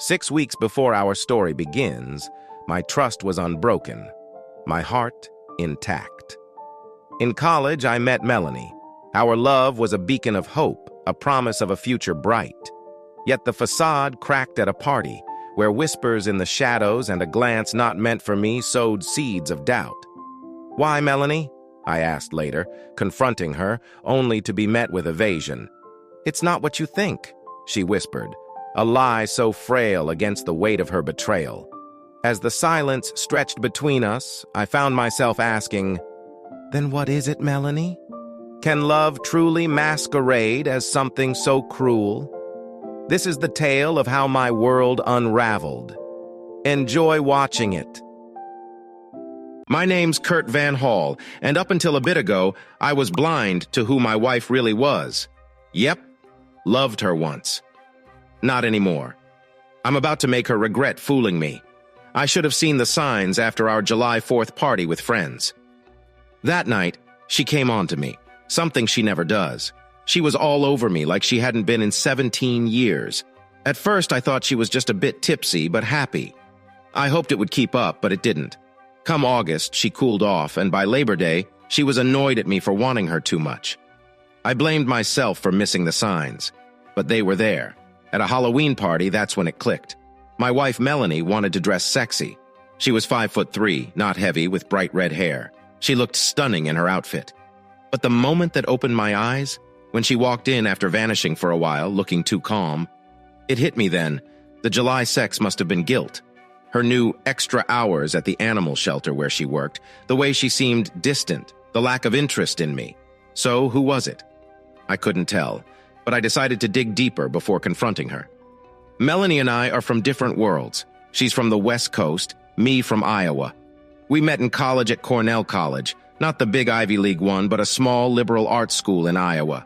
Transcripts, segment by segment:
6 weeks before our story begins, my trust was unbroken, my heart intact. In college, I met Melanie. Our love was a beacon of hope, a promise of a future bright. Yet the facade cracked at a party, where whispers in the shadows and a glance not meant for me sowed seeds of doubt. "Why, Melanie?" I asked later, confronting her, only to be met with evasion. "It's not what you think," she whispered, a lie so frail against the weight of her betrayal. As the silence stretched between us, I found myself asking, "Then what is it, Melanie? Can love truly masquerade as something so cruel?" This is the tale of how my world unraveled. Enjoy watching it. My name's Kurt Van Hall, and up until a bit ago, I was blind to who my wife really was. Yep, loved her once. Not anymore. I'm about to make her regret fooling me. I should have seen the signs after our July 4th party with friends. That night, she came on to me, something she never does. She was all over me like she hadn't been in 17 years. At first, I thought she was just a bit tipsy but happy. I hoped it would keep up, but it didn't. Come August, she cooled off, and by Labor Day, she was annoyed at me for wanting her too much. I blamed myself for missing the signs, but they were there. At a Halloween party, that's when it clicked. My wife Melanie wanted to dress sexy. She was 5'3", not heavy, with bright red hair. She looked stunning in her outfit. But the moment that opened my eyes, when she walked in after vanishing for a while, looking too calm, it hit me then. The July sex must have been guilt. Her new extra hours at the animal shelter where she worked, the way she seemed distant, the lack of interest in me. So who was it? I couldn't tell, but I decided to dig deeper before confronting her. Melanie and I are from different worlds. She's from the West Coast, me from Iowa. We met in college at Cornell College, not the big Ivy League one, but a small liberal arts school in Iowa.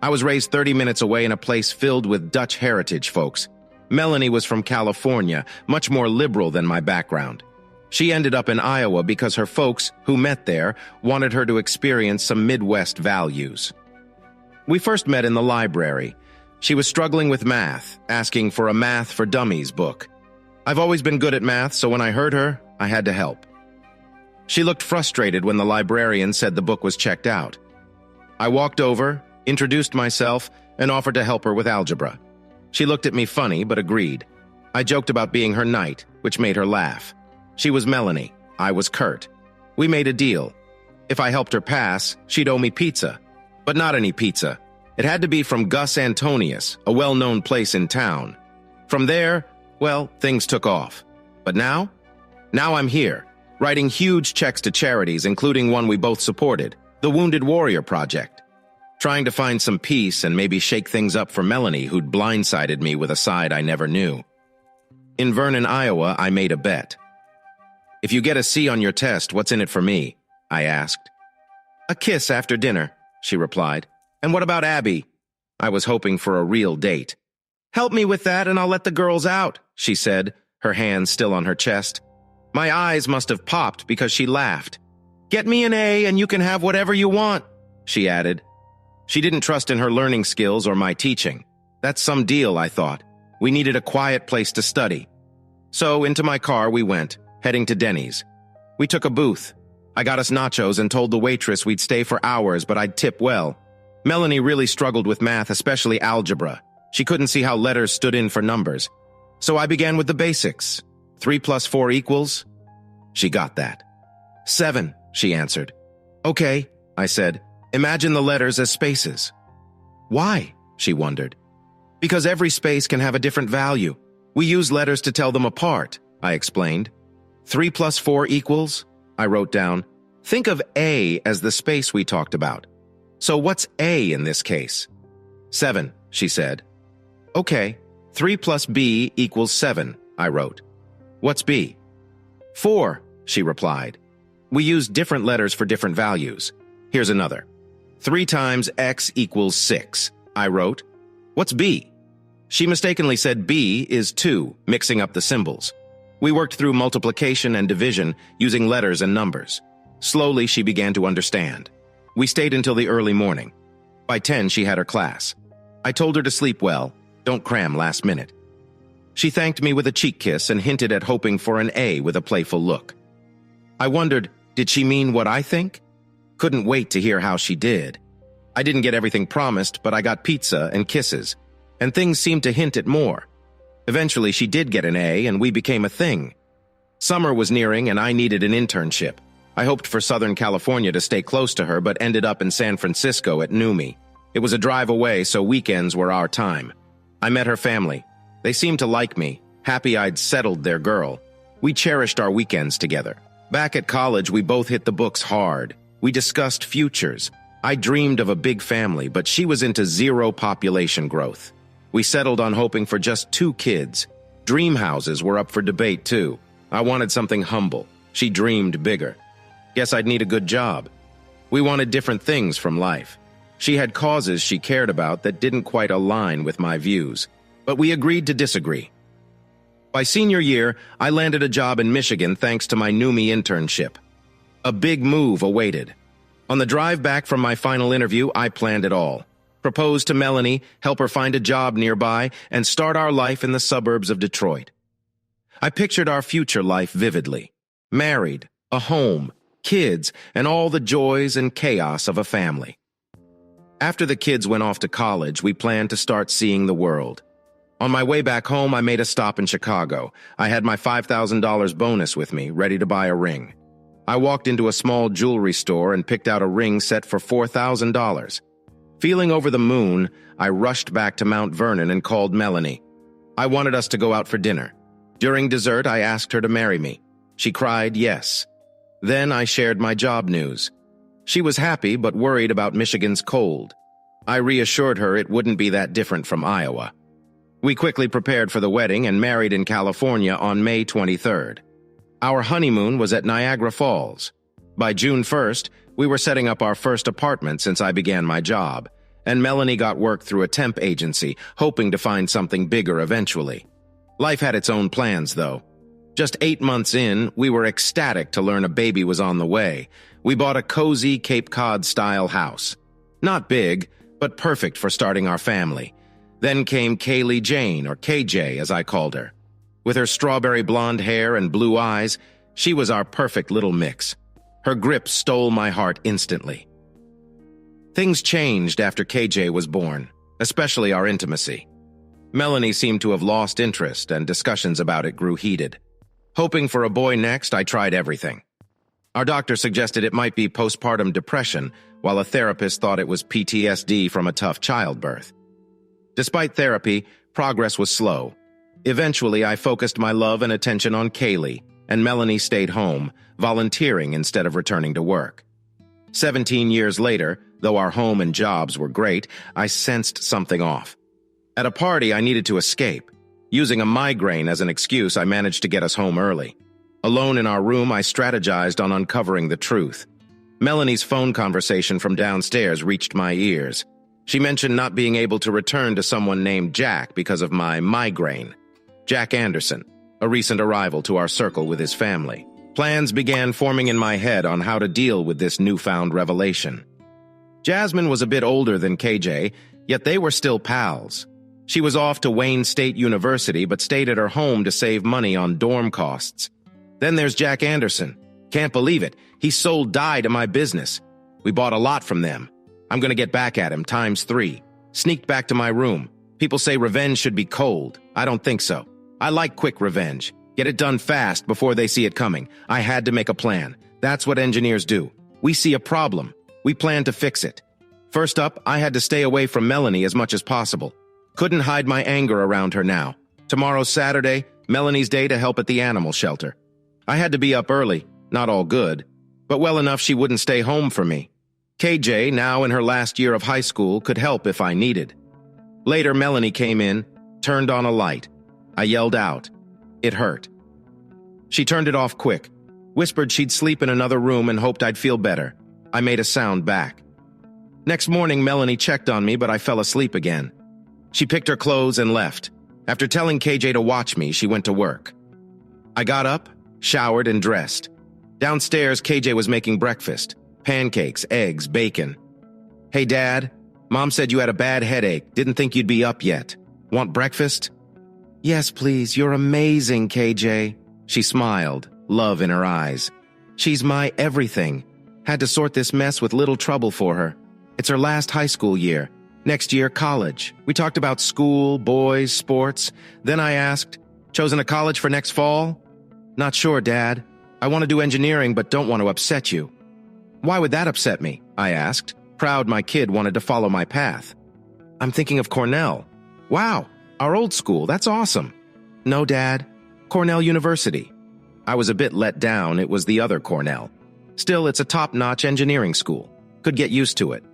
I was raised 30 minutes away in a place filled with Dutch heritage folks. Melanie was from California, much more liberal than my background. She ended up in Iowa because her folks, who met there, wanted her to experience some Midwest values. We first met in the library. She was struggling with math, asking for a Math for Dummies book. I've always been good at math, so when I heard her, I had to help. She looked frustrated when the librarian said the book was checked out. I walked over, introduced myself, and offered to help her with algebra. She looked at me funny, but agreed. I joked about being her knight, which made her laugh. She was Melanie. I was Kurt. We made a deal. If I helped her pass, she'd owe me pizza. But not any pizza. It had to be from Gus Antonius, a well-known place in town. From there, well, things took off. But now? Now I'm here, writing huge checks to charities, including one we both supported, the Wounded Warrior Project. Trying to find some peace and maybe shake things up for Melanie, who'd blindsided me with a side I never knew. In Vernon, Iowa, I made a bet. "If you get a C on your test, what's in it for me?" I asked. "A kiss after dinner," she replied. "And what about Abby?" I was hoping for a real date. "Help me with that and I'll let the girls out," she said, her hands still on her chest. My eyes must have popped because she laughed. "Get me an A and you can have whatever you want," she added. She didn't trust in her learning skills or my teaching. That's some deal, I thought. We needed a quiet place to study. So into my car we went, heading to Denny's. We took a booth. I got us nachos and told the waitress we'd stay for hours, but I'd tip well. Melanie really struggled with math, especially algebra. She couldn't see how letters stood in for numbers. So I began with the basics. 3 + 4 equals? She got that. 7, she answered. "Okay," I said. "Imagine the letters as spaces." "Why?" she wondered. "Because every space can have a different value. We use letters to tell them apart," I explained. 3 + 4 equals? I wrote down. Think of A as the space we talked about. So what's A in this case? 7, she said. "Okay, 3 + B equals 7, I wrote. "What's B?" 4, she replied. "We use different letters for different values. Here's another. 3 times X equals 6, I wrote. "What's B?" She mistakenly said B is 2, mixing up the symbols. We worked through multiplication and division using letters and numbers. Slowly, she began to understand. We stayed until the early morning. By 10, she had her class. I told her to sleep well. Don't cram last minute. She thanked me with a cheek kiss and hinted at hoping for an A with a playful look. I wondered, did she mean what I think? Couldn't wait to hear how she did. I didn't get everything promised, but I got pizza and kisses, and things seemed to hint at more. Eventually, she did get an A, and we became a thing. Summer was nearing, and I needed an internship. I hoped for Southern California to stay close to her, but ended up in San Francisco at NUMI. It was a drive away, so weekends were our time. I met her family. They seemed to like me, happy I'd settled their girl. We cherished our weekends together. Back at college, we both hit the books hard. We discussed futures. I dreamed of a big family, but she was into zero population growth. We settled on hoping for just 2 kids. Dream houses were up for debate, too. I wanted something humble. She dreamed bigger. Guess I'd need a good job. We wanted different things from life. She had causes she cared about that didn't quite align with my views, but we agreed to disagree. By senior year, I landed a job in Michigan thanks to my NUMI internship. A big move awaited. On the drive back from my final interview, I planned it all. Proposed to Melanie, help her find a job nearby, and start our life in the suburbs of Detroit. I pictured our future life vividly. Married, a home, kids, and all the joys and chaos of a family. After the kids went off to college, we planned to start seeing the world. On my way back home, I made a stop in Chicago. I had my $5,000 bonus with me, ready to buy a ring. I walked into a small jewelry store and picked out a ring set for $4,000. Feeling over the moon, I rushed back to Mount Vernon and called Melanie. I wanted us to go out for dinner. During dessert, I asked her to marry me. She cried yes. Then I shared my job news. She was happy but worried about Michigan's cold. I reassured her it wouldn't be that different from Iowa. We quickly prepared for the wedding and married in California on May 23rd. Our honeymoon was at Niagara Falls. By June 1st, we were setting up our first apartment since I began my job, and Melanie got work through a temp agency, hoping to find something bigger eventually. Life had its own plans, though. Just 8 months in, we were ecstatic to learn a baby was on the way. We bought a cozy Cape Cod-style house. Not big, but perfect for starting our family. Then came Kaylee Jane, or KJ as I called her. With her strawberry blonde hair and blue eyes, she was our perfect little mix. Her grip stole my heart instantly. Things changed after KJ was born, especially our intimacy. Melanie seemed to have lost interest, and discussions about it grew heated. Hoping for a boy next, I tried everything. Our doctor suggested it might be postpartum depression, while a therapist thought it was PTSD from a tough childbirth. Despite therapy, progress was slow. Eventually, I focused my love and attention on Kaylee, and Melanie stayed home, volunteering instead of returning to work. 17 years later, though our home and jobs were great, I sensed something off. At a party, I needed to escape. Using a migraine as an excuse, I managed to get us home early. Alone in our room, I strategized on uncovering the truth. Melanie's phone conversation from downstairs reached my ears. She mentioned not being able to return to someone named Jack because of my migraine. Jack Anderson, a recent arrival to our circle with his family. Plans began forming in my head on how to deal with this newfound revelation. Jasmine was a bit older than KJ, yet they were still pals. She was off to Wayne State University but stayed at her home to save money on dorm costs. Then there's Jack Anderson. Can't believe it. He sold dye to my business. We bought a lot from them. I'm gonna get back at him ×3. Sneaked back to my room. People say revenge should be cold. I don't think so. I like quick revenge. Get it done fast before they see it coming. I had to make a plan. That's what engineers do. We see a problem. We plan to fix it. First up, I had to stay away from Melanie as much as possible. Couldn't hide my anger around her now. Tomorrow's Saturday, Melanie's day to help at the animal shelter. I had to be up early, not all good, but well enough she wouldn't stay home for me. KJ, now in her last year of high school, could help if I needed. Later, Melanie came in, turned on a light. I yelled out. It hurt. She turned it off quick, whispered she'd sleep in another room and hoped I'd feel better. I made a sound back. Next morning, Melanie checked on me, but I fell asleep again. She picked her clothes and left. After telling KJ to watch me, she went to work. I got up, showered, and dressed. Downstairs, KJ was making breakfast. Pancakes, eggs, bacon. Hey, Dad. Mom said you had a bad headache. Didn't think you'd be up yet. Want breakfast? Yes, please, you're amazing, KJ. She smiled, love in her eyes. She's my everything. Had to sort this mess with little trouble for her. It's her last high school year. Next year, college. We talked about school, boys, sports. Then I asked, chosen a college for next fall? Not sure, Dad. I want to do engineering but don't want to upset you. Why would that upset me? I asked, proud my kid wanted to follow my path. I'm thinking of Cornell. Wow, our old school, that's awesome. No, Dad. Cornell University. I was a bit let down, it was the other Cornell. Still, it's a top-notch engineering school. Could get used to it.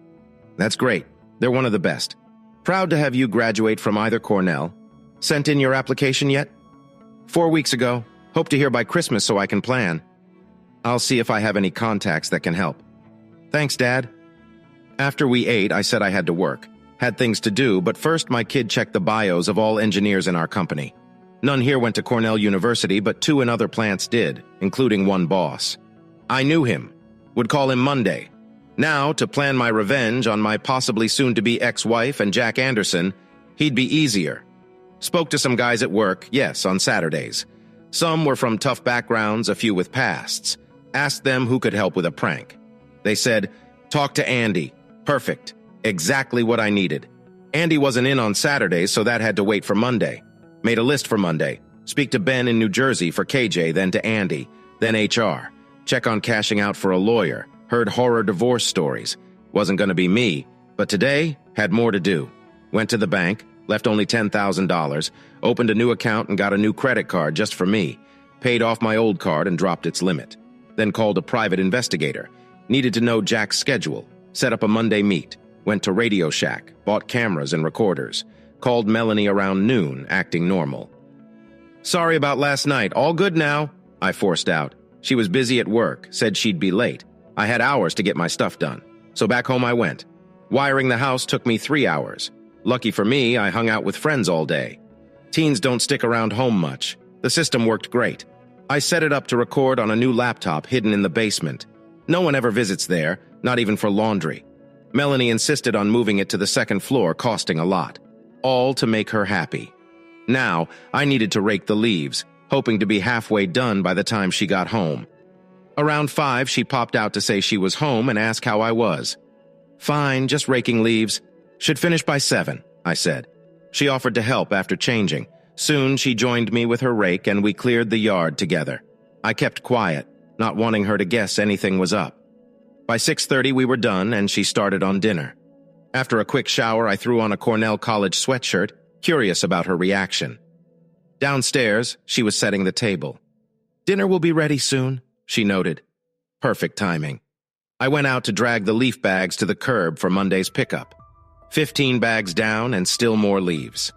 That's great. They're one of the best. Proud to have you graduate from either Cornell. Sent in your application yet? 4 weeks ago. Hope to hear by Christmas so I can plan. I'll see if I have any contacts that can help. Thanks, Dad. After we ate, I said I had to work. Had things to do, but first my kid checked the bios of all engineers in our company. None here went to Cornell University, but 2 in other plants did, including one boss. I knew him. Would call him Monday. Now, to plan my revenge on my possibly soon-to-be ex-wife and Jack Anderson, he'd be easier. Spoke to some guys at work, yes, on Saturdays. Some were from tough backgrounds, a few with pasts. Asked them who could help with a prank. They said, talk to Andy. Perfect. Exactly what I needed. Andy wasn't in on Saturdays, so that had to wait for Monday. Made a list for Monday. Speak to Ben in New Jersey for KJ, then to Andy, then HR. Check on cashing out for a lawyer. Heard horror divorce stories. Wasn't going to be me, but today had more to do. Went to the bank, left only $10,000, opened a new account and got a new credit card just for me. Paid off my old card and dropped its limit. Then called a private investigator. Needed to know Jack's schedule. Set up a Monday meet. Went to Radio Shack, bought cameras and recorders. Called Melanie around noon, acting normal. Sorry about last night, all good now, I forced out. She was busy at work, said she'd be late. I had hours to get my stuff done, so back home I went. Wiring the house took me 3 hours. Lucky for me, I hung out with friends all day. Teens don't stick around home much. The system worked great. I set it up to record on a new laptop hidden in the basement. No one ever visits there, not even for laundry. Melanie insisted on moving it to the second floor, costing a lot. All to make her happy. Now, I needed to rake the leaves, hoping to be halfway done by the time she got home. Around 5, she popped out to say she was home and ask how I was. Fine, just raking leaves. Should finish by 7, I said. She offered to help after changing. Soon she joined me with her rake and we cleared the yard together. I kept quiet, not wanting her to guess anything was up. By 6:30 we were done and she started on dinner. After a quick shower, I threw on a Cornell College sweatshirt, curious about her reaction. Downstairs, she was setting the table. Dinner will be ready soon, she noted. Perfect timing. I went out to drag the leaf bags to the curb for Monday's pickup. 15 bags down and still more leaves.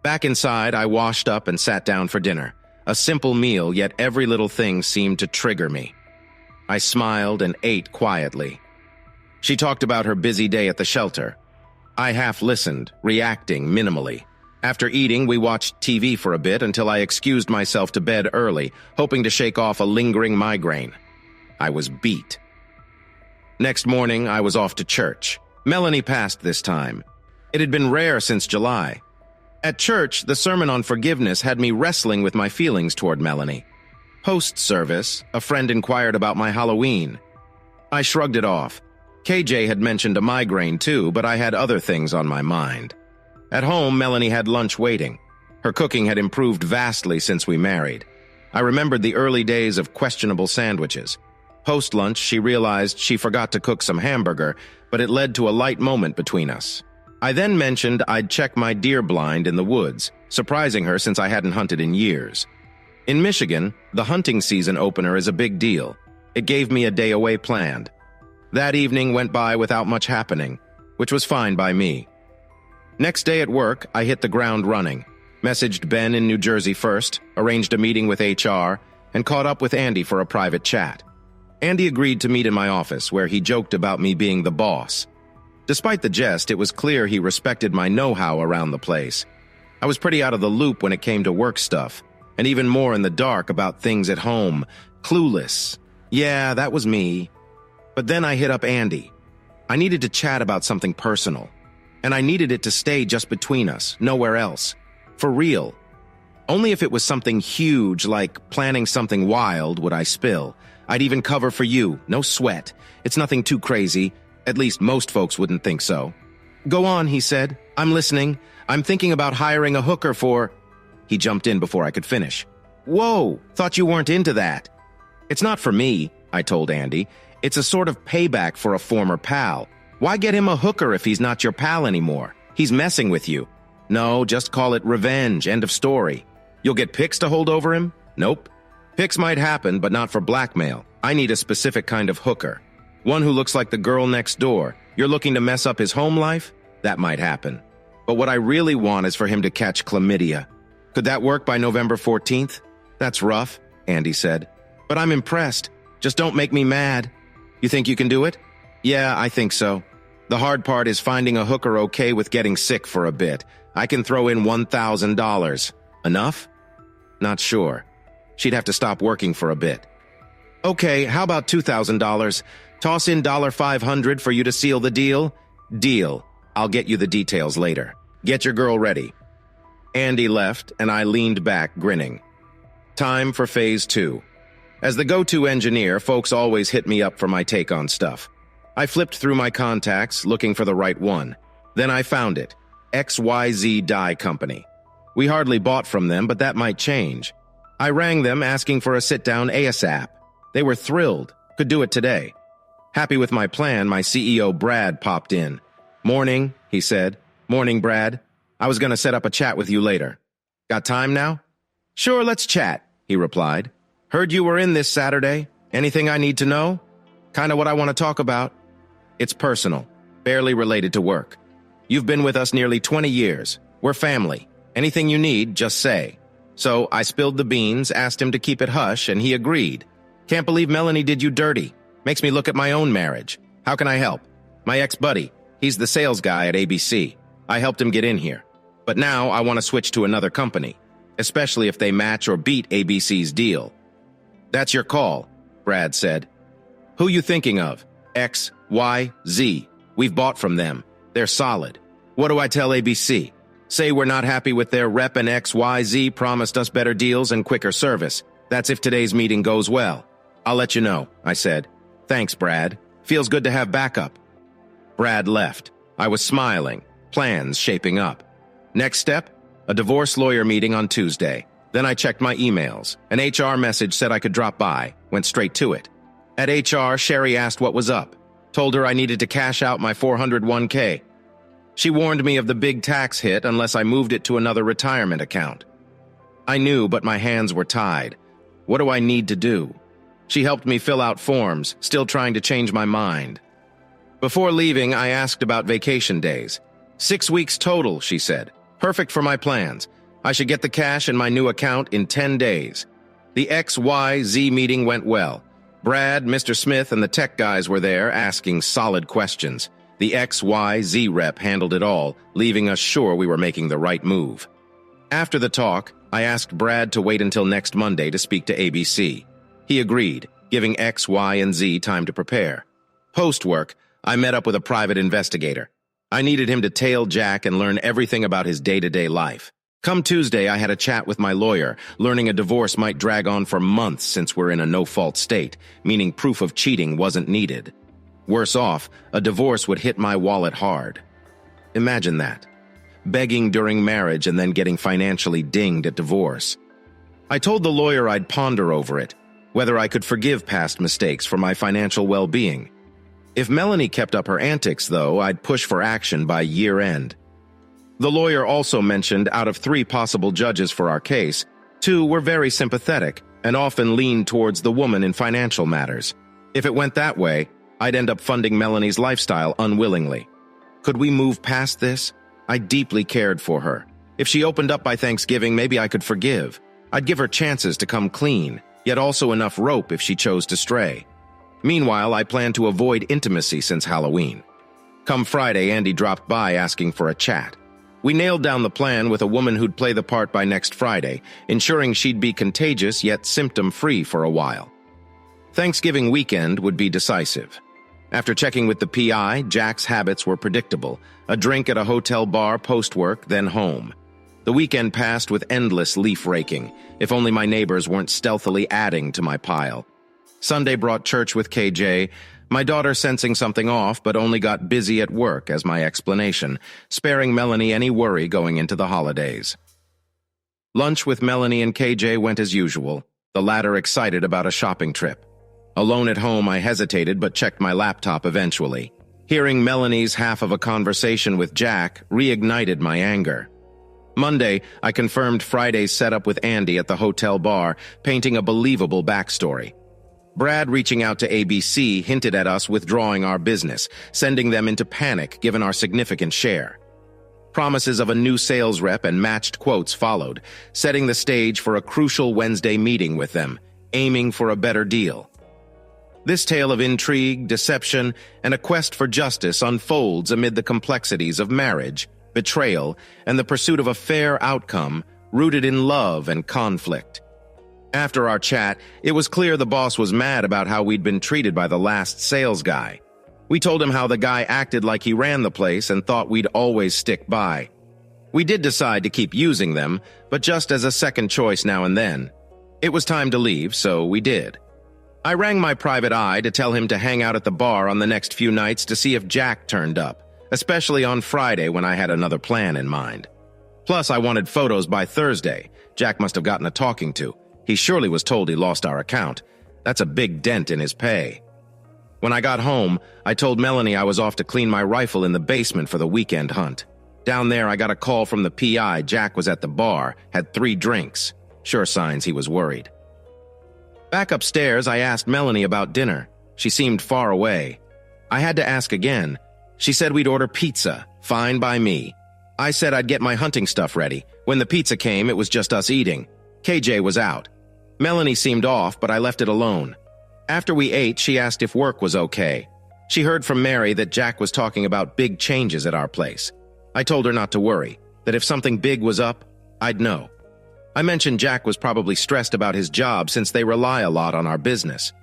Back inside, I washed up and sat down for dinner. A simple meal, yet every little thing seemed to trigger me. I smiled and ate quietly. She talked about her busy day at the shelter. I half listened, reacting minimally. After eating, we watched TV for a bit until I excused myself to bed early, hoping to shake off a lingering migraine. I was beat. Next morning, I was off to church. Melanie passed this time. It had been rare since July. At church, the sermon on forgiveness had me wrestling with my feelings toward Melanie. Post-service, a friend inquired about my Halloween. I shrugged it off. KJ had mentioned a migraine too, but I had other things on my mind. At home, Melanie had lunch waiting. Her cooking had improved vastly since we married. I remembered the early days of questionable sandwiches. Post-lunch, she realized she forgot to cook some hamburger, but it led to a light moment between us. I then mentioned I'd check my deer blind in the woods, surprising her since I hadn't hunted in years. In Michigan, the hunting season opener is a big deal. It gave me a day away planned. That evening went by without much happening, which was fine by me. Next day at work, I hit the ground running. Messaged Ben in New Jersey first, arranged a meeting with HR, and caught up with Andy for a private chat. Andy agreed to meet in my office, where he joked about me being the boss. Despite the jest, it was clear he respected my know-how around the place. I was pretty out of the loop when it came to work stuff, and even more in the dark about things at home. Clueless. Yeah, that was me. But then I hit up Andy. I needed to chat about something personal. And I needed it to stay just between us, nowhere else. For real. Only if it was something huge, like planning something wild, would I spill. I'd even cover for you, no sweat. It's nothing too crazy. At least most folks wouldn't think so. Go on, he said. I'm listening. I'm thinking about hiring a hooker for... He jumped in before I could finish. Whoa, thought you weren't into that. It's not for me, I told Andy. It's a sort of payback for a former pal. Why get him a hooker if he's not your pal anymore? He's messing with you. No, just call it revenge, end of story. You'll get pics to hold over him? Nope. Pics might happen, but not for blackmail. I need a specific kind of hooker. One who looks like the girl next door. You're looking to mess up his home life? That might happen. But what I really want is for him to catch chlamydia. Could that work by November 14th? That's rough, Andy said. But I'm impressed. Just don't make me mad. You think you can do it? Yeah, I think so. The hard part is finding a hooker okay with getting sick for a bit. I can throw in $1,000. Enough? Not sure. She'd have to stop working for a bit. Okay, how about $2,000? Toss in $500 for you to seal the deal? Deal. I'll get you the details later. Get your girl ready. Andy left, and I leaned back, grinning. Time for phase 2. As the go-to engineer, folks always hit me up for my take on stuff. I flipped through my contacts, looking for the right one. Then I found it. XYZ Dye Company. We hardly bought from them, but that might change. I rang them asking for a sit-down ASAP. They were thrilled. Could do it today. Happy with my plan, my CEO Brad popped in. Morning, he said. Morning, Brad. I was going to set up a chat with you later. Got time now? Sure, let's chat, he replied. Heard you were in this Saturday. Anything I need to know? Kind of what I want to talk about. It's personal, barely related to work. You've been with us nearly 20 years. We're family. Anything you need, just say. So I spilled the beans, asked him to keep it hush, and he agreed. Can't believe Melanie did you dirty. Makes me look at my own marriage. How can I help? My ex-buddy. He's the sales guy at ABC. I helped him get in here. But now I want to switch to another company, especially if they match or beat ABC's deal. That's your call, Brad said. Who you thinking of? X, Y, Z. We've bought from them. They're solid. What do I tell ABC? Say we're not happy with their rep and XYZ promised us better deals and quicker service. That's if today's meeting goes well. I'll let you know, I said. Thanks, Brad. Feels good to have backup. Brad left. I was smiling. Plans shaping up. Next step? A divorce lawyer meeting on Tuesday. Then I checked my emails. An HR message said I could drop by. Went straight to it. At HR, Sherry asked what was up. Told her I needed to cash out my 401k. She warned me of the big tax hit unless I moved it to another retirement account. I knew, but my hands were tied. What do I need to do? She helped me fill out forms, still trying to change my mind. Before leaving, I asked about vacation days. 6 weeks total, she said. Perfect for my plans. I should get the cash in my new account in 10 days. The XYZ meeting went well. Brad, Mr. Smith, and the tech guys were there asking solid questions. The XYZ rep handled it all, leaving us sure we were making the right move. After the talk, I asked Brad to wait until next Monday to speak to ABC. He agreed, giving X, Y, and Z time to prepare. Post-work, I met up with a private investigator. I needed him to tail Jack and learn everything about his day-to-day life. Come Tuesday, I had a chat with my lawyer, learning a divorce might drag on for months since we're in a no-fault state, meaning proof of cheating wasn't needed. Worse off, a divorce would hit my wallet hard. Imagine that. Begging during marriage and then getting financially dinged at divorce. I told the lawyer I'd ponder over it, whether I could forgive past mistakes for my financial well-being. If Melanie kept up her antics, though, I'd push for action by year-end. The lawyer also mentioned out of 3 possible judges for our case, 2 were very sympathetic and often leaned towards the woman in financial matters. If it went that way, I'd end up funding Melanie's lifestyle unwillingly. Could we move past this? I deeply cared for her. If she opened up by Thanksgiving, maybe I could forgive. I'd give her chances to come clean, yet also enough rope if she chose to stray. Meanwhile, I planned to avoid intimacy since Halloween. Come Friday, Andy dropped by asking for a chat. We nailed down the plan with a woman who'd play the part by next Friday, ensuring she'd be contagious yet symptom-free for a while. Thanksgiving weekend would be decisive. After checking with the PI, Jack's habits were predictable. A drink at a hotel bar post-work, then home. The weekend passed with endless leaf raking, if only my neighbors weren't stealthily adding to my pile. Sunday brought church with KJ, my daughter sensing something off but only got busy at work as my explanation, sparing Melanie any worry going into the holidays. Lunch with Melanie and KJ went as usual, the latter excited about a shopping trip. Alone at home, I hesitated but checked my laptop eventually. Hearing Melanie's half of a conversation with Jack reignited my anger. Monday, I confirmed Friday's setup with Andy at the hotel bar, painting a believable backstory. Brad reaching out to ABC hinted at us withdrawing our business, sending them into panic given our significant share. Promises of a new sales rep and matched quotes followed, setting the stage for a crucial Wednesday meeting with them, aiming for a better deal. This tale of intrigue, deception, and a quest for justice unfolds amid the complexities of marriage, betrayal, and the pursuit of a fair outcome rooted in love and conflict. After our chat, it was clear the boss was mad about how we'd been treated by the last sales guy. We told him how the guy acted like he ran the place and thought we'd always stick by. We did decide to keep using them, but just as a second choice now and then. It was time to leave, so we did. I rang my private eye to tell him to hang out at the bar on the next few nights to see if Jack turned up, especially on Friday when I had another plan in mind. Plus, I wanted photos by Thursday. Jack must have gotten a talking to. He surely was told he lost our account. That's a big dent in his pay. When I got home, I told Melanie I was off to clean my rifle in the basement for the weekend hunt. Down there, I got a call from the PI. Jack was at the bar, had 3 drinks. Sure signs he was worried. Back upstairs, I asked Melanie about dinner. She seemed far away. I had to ask again. She said we'd order pizza. Fine by me. I said I'd get my hunting stuff ready. When the pizza came, it was just us eating. KJ was out. Melanie seemed off, but I left it alone. After we ate, she asked if work was okay. She heard from Mary that Jack was talking about big changes at our place. I told her not to worry, that if something big was up, I'd know. I mentioned Jack was probably stressed about his job since they rely a lot on our business.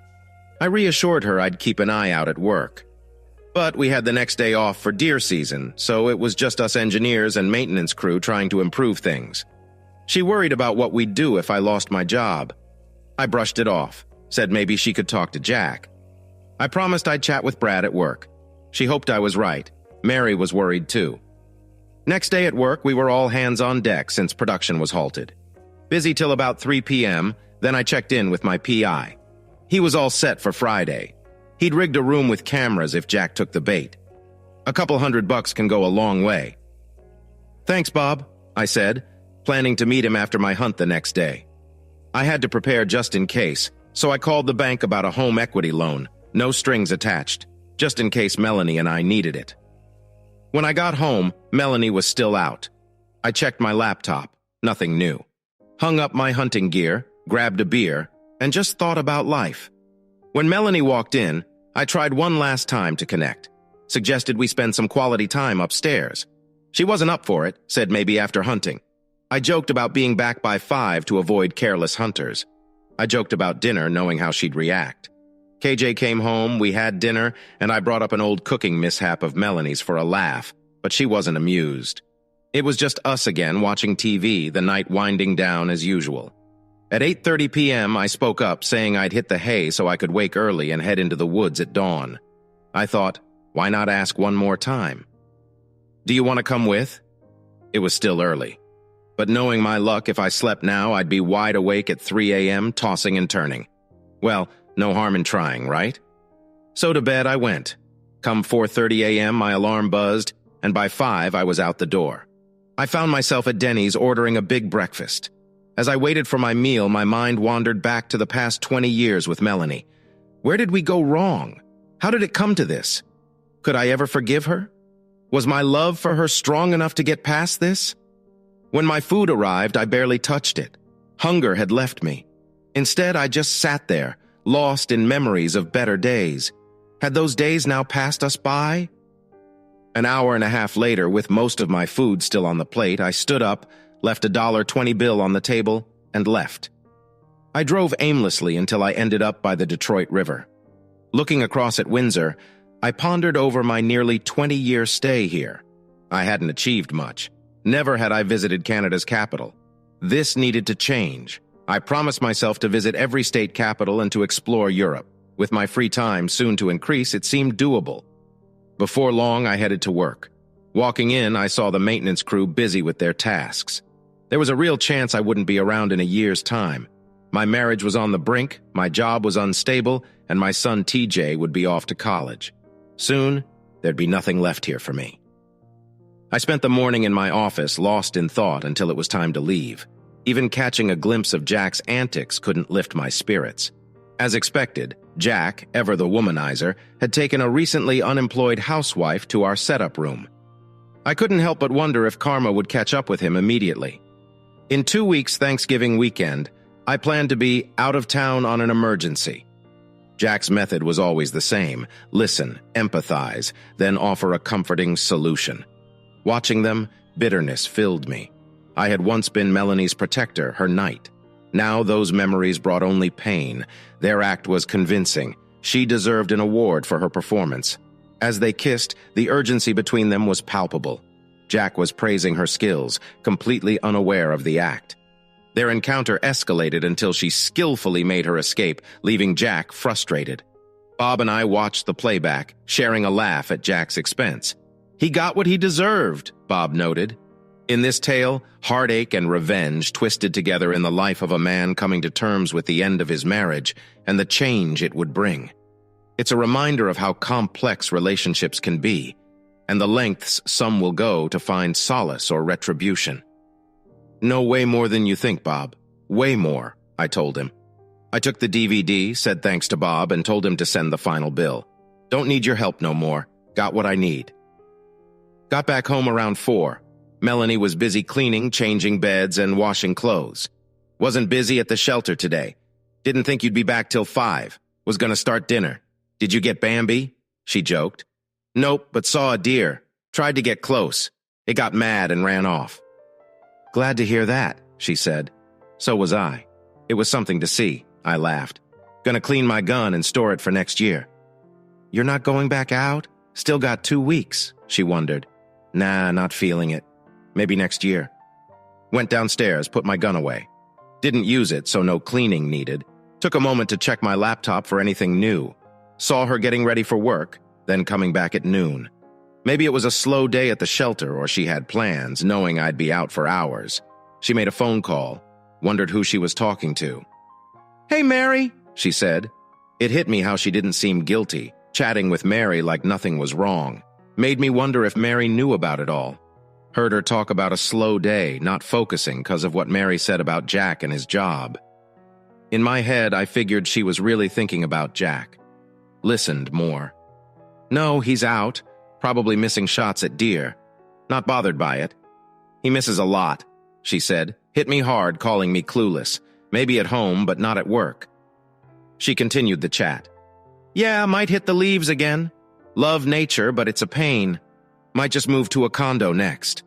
I reassured her I'd keep an eye out at work. But we had the next day off for deer season, so it was just us engineers and maintenance crew trying to improve things. She worried about what we'd do if I lost my job. I brushed it off, said maybe she could talk to Jack. I promised I'd chat with Brad at work. She hoped I was right. Mary was worried too. Next day at work, we were all hands on deck since production was halted. Busy till about 3 p.m., then I checked in with my PI. He was all set for Friday. He'd rigged a room with cameras if Jack took the bait. A couple $100 can go a long way. Thanks, Bob, I said, planning to meet him after my hunt the next day. I had to prepare just in case, so I called the bank about a home equity loan, no strings attached, just in case Melanie and I needed it. When I got home, Melanie was still out. I checked my laptop, nothing new. Hung up my hunting gear, grabbed a beer, and just thought about life. When Melanie walked in, I tried one last time to connect. Suggested we spend some quality time upstairs. She wasn't up for it, said maybe after hunting. I joked about being back by 5 to avoid careless hunters. I joked about dinner, knowing how she'd react. KJ came home, we had dinner, and I brought up an old cooking mishap of Melanie's for a laugh, but she wasn't amused. It was just us again watching TV, the night winding down as usual. At 8:30 p.m., I spoke up, saying I'd hit the hay so I could wake early and head into the woods at dawn. I thought, why not ask one more time? Do you want to come with? It was still early. But knowing my luck, if I slept now, I'd be wide awake at 3 a.m., tossing and turning. Well, no harm in trying, right? So to bed I went. Come 4:30 a.m., my alarm buzzed, and by 5 I was out the door. I found myself at Denny's ordering a big breakfast. As I waited for my meal, my mind wandered back to the past 20 years with Melanie. Where did we go wrong? How did it come to this? Could I ever forgive her? Was my love for her strong enough to get past this? When my food arrived, I barely touched it. Hunger had left me. Instead, I just sat there, lost in memories of better days. Had those days now passed us by? An hour and a half later, with most of my food still on the plate, I stood up, left a $1.20 bill on the table, and left. I drove aimlessly until I ended up by the Detroit River. Looking across at Windsor, I pondered over my nearly 20-year stay here. I hadn't achieved much. Never had I visited Canada's capital. This needed to change. I promised myself to visit every state capital and to explore Europe. With my free time soon to increase, it seemed doable. Before long, I headed to work. Walking in, I saw the maintenance crew busy with their tasks. There was a real chance I wouldn't be around in a year's time. My marriage was on the brink, my job was unstable, and my son TJ would be off to college. Soon, there'd be nothing left here for me. I spent the morning in my office, lost in thought until it was time to leave. Even catching a glimpse of Jack's antics couldn't lift my spirits. As expected, Jack, ever the womanizer, had taken a recently unemployed housewife to our setup room. I couldn't help but wonder if karma would catch up with him immediately. In 2 weeks Thanksgiving weekend, I planned to be out of town on an emergency. Jack's method was always the same: listen, empathize, then offer a comforting solution. Watching them, bitterness filled me. I had once been Melanie's protector, her knight. Now those memories brought only pain. Their act was convincing. She deserved an award for her performance. As they kissed, the urgency between them was palpable. Jack was praising her skills, completely unaware of the act. Their encounter escalated until she skillfully made her escape, leaving Jack frustrated. Bob and I watched the playback, sharing a laugh at Jack's expense. He got what he deserved, Bob noted. In this tale, heartache and revenge twisted together in the life of a man coming to terms with the end of his marriage and the change it would bring. It's a reminder of how complex relationships can be, and the lengths some will go to find solace or retribution. "No, way more than you think, Bob. Way more," I told him. I took the DVD, said thanks to Bob, and told him to send the final bill. "Don't need your help no more. Got what I need." Got back home around 4. Melanie was busy cleaning, changing beds, and washing clothes. "Wasn't busy at the shelter today. Didn't think you'd be back till 5. Was gonna start dinner. Did you get Bambi?" she joked. "Nope, but saw a deer. Tried to get close. It got mad and ran off." "Glad to hear that," she said. "So was I. It was something to see," I laughed. "Gonna clean my gun and store it for next year." "You're not going back out? Still got 2 weeks," she wondered. "Nah, not feeling it. Maybe next year." Went downstairs, put my gun away. Didn't use it, so no cleaning needed. Took a moment to check my laptop for anything new. Saw her getting ready for work, then coming back at noon. Maybe it was a slow day at the shelter, or she had plans, knowing I'd be out for hours. She made a phone call, wondered who she was talking to. "Hey, Mary," she said. It hit me how she didn't seem guilty, chatting with Mary like nothing was wrong. Made me wonder if Mary knew about it all. Heard her talk about a slow day, not focusing because of what Mary said about Jack and his job. In my head, I figured she was really thinking about Jack. Listened more. "No, he's out. Probably missing shots at deer. Not bothered by it. He misses a lot," she said. Hit me hard, calling me clueless. Maybe at home, but not at work. She continued the chat. "Yeah, might hit the leaves again. Love nature, but it's a pain. Might just move to a condo next."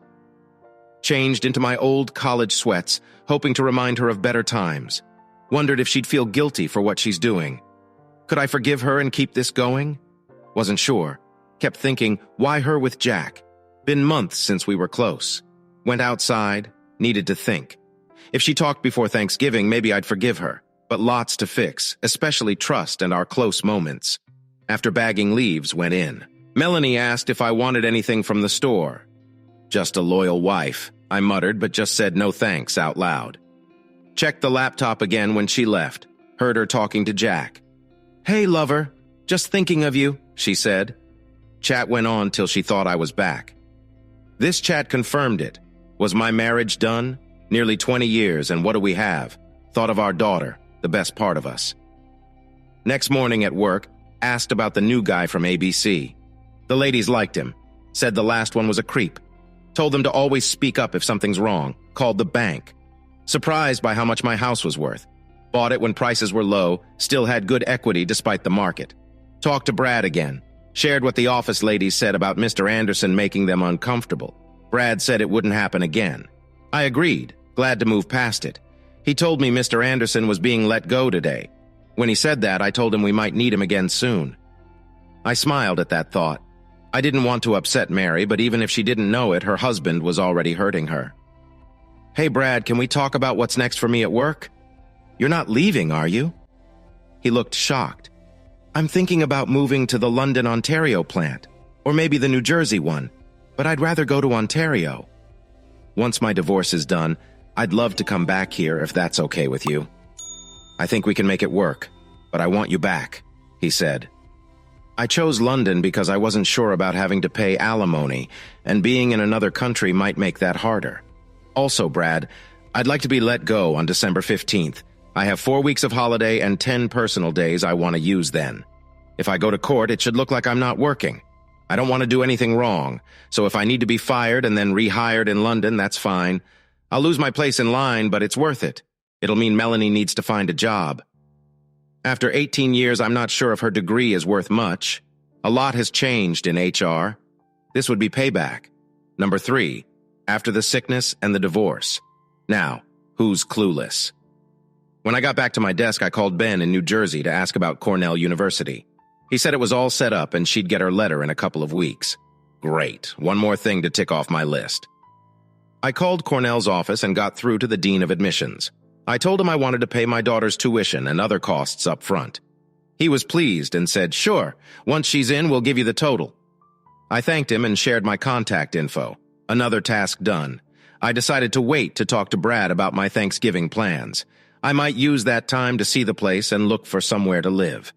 Changed into my old college sweats, hoping to remind her of better times. Wondered if she'd feel guilty for what she's doing. Could I forgive her and keep this going? Wasn't sure. Kept thinking, why her with Jack? Been months since we were close. Went outside, needed to think. If she talked before Thanksgiving, maybe I'd forgive her. But lots to fix, especially trust and our close moments. After bagging leaves, went in. Melanie asked if I wanted anything from the store. "Just a loyal wife," I muttered, but just said no thanks out loud. Checked the laptop again when she left. Heard her talking to Jack. "Hey, lover. Just thinking of you," she said. Chat went on till she thought I was back. This chat confirmed it. Was my marriage done? Nearly 20 years, and what do we have? Thought of our daughter, the best part of us. Next morning at work, asked about the new guy from ABC. The ladies liked him. Said the last one was a creep. Told them to always speak up if something's wrong. Called the bank. Surprised by how much my house was worth. Bought it when prices were low, still had good equity despite the market. Talked to Brad again. Shared what the office ladies said about Mr. Anderson making them uncomfortable. Brad said it wouldn't happen again. I agreed, glad to move past it. He told me Mr. Anderson was being let go today. When he said that, I told him we might need him again soon. I smiled at that thought. I didn't want to upset Mary, but even if she didn't know it, her husband was already hurting her. "Hey, Brad, can we talk about what's next for me at work? You're not leaving, are you?" He looked shocked. "I'm thinking about moving to the London, Ontario plant, or maybe the New Jersey one, but I'd rather go to Ontario. Once my divorce is done, I'd love to come back here if that's okay with you. I think we can make it work, but I want you back," he said. I chose London because I wasn't sure about having to pay alimony, and being in another country might make that harder. Also, Brad, I'd like to be let go on December 15th. I have 4 weeks of holiday and 10 personal days I want to use then. If I go to court, it should look like I'm not working. I don't want to do anything wrong, so if I need to be fired and then rehired in London, that's fine. I'll lose my place in line, but it's worth it. It'll mean Melanie needs to find a job. After 18 years, I'm not sure if her degree is worth much. A lot has changed in HR. This would be payback. Number 3, after the sickness and the divorce. Now, who's clueless? When I got back to my desk, I called Ben in New Jersey to ask about Cornell University. He said it was all set up and she'd get her letter in a couple of weeks. Great, one more thing to tick off my list. I called Cornell's office and got through to the Dean of Admissions. I told him I wanted to pay my daughter's tuition and other costs up front. He was pleased and said, "Sure, once she's in, we'll give you the total." I thanked him and shared my contact info. Another task done. I decided to wait to talk to Brad about my Thanksgiving plans. I might use that time to see the place and look for somewhere to live.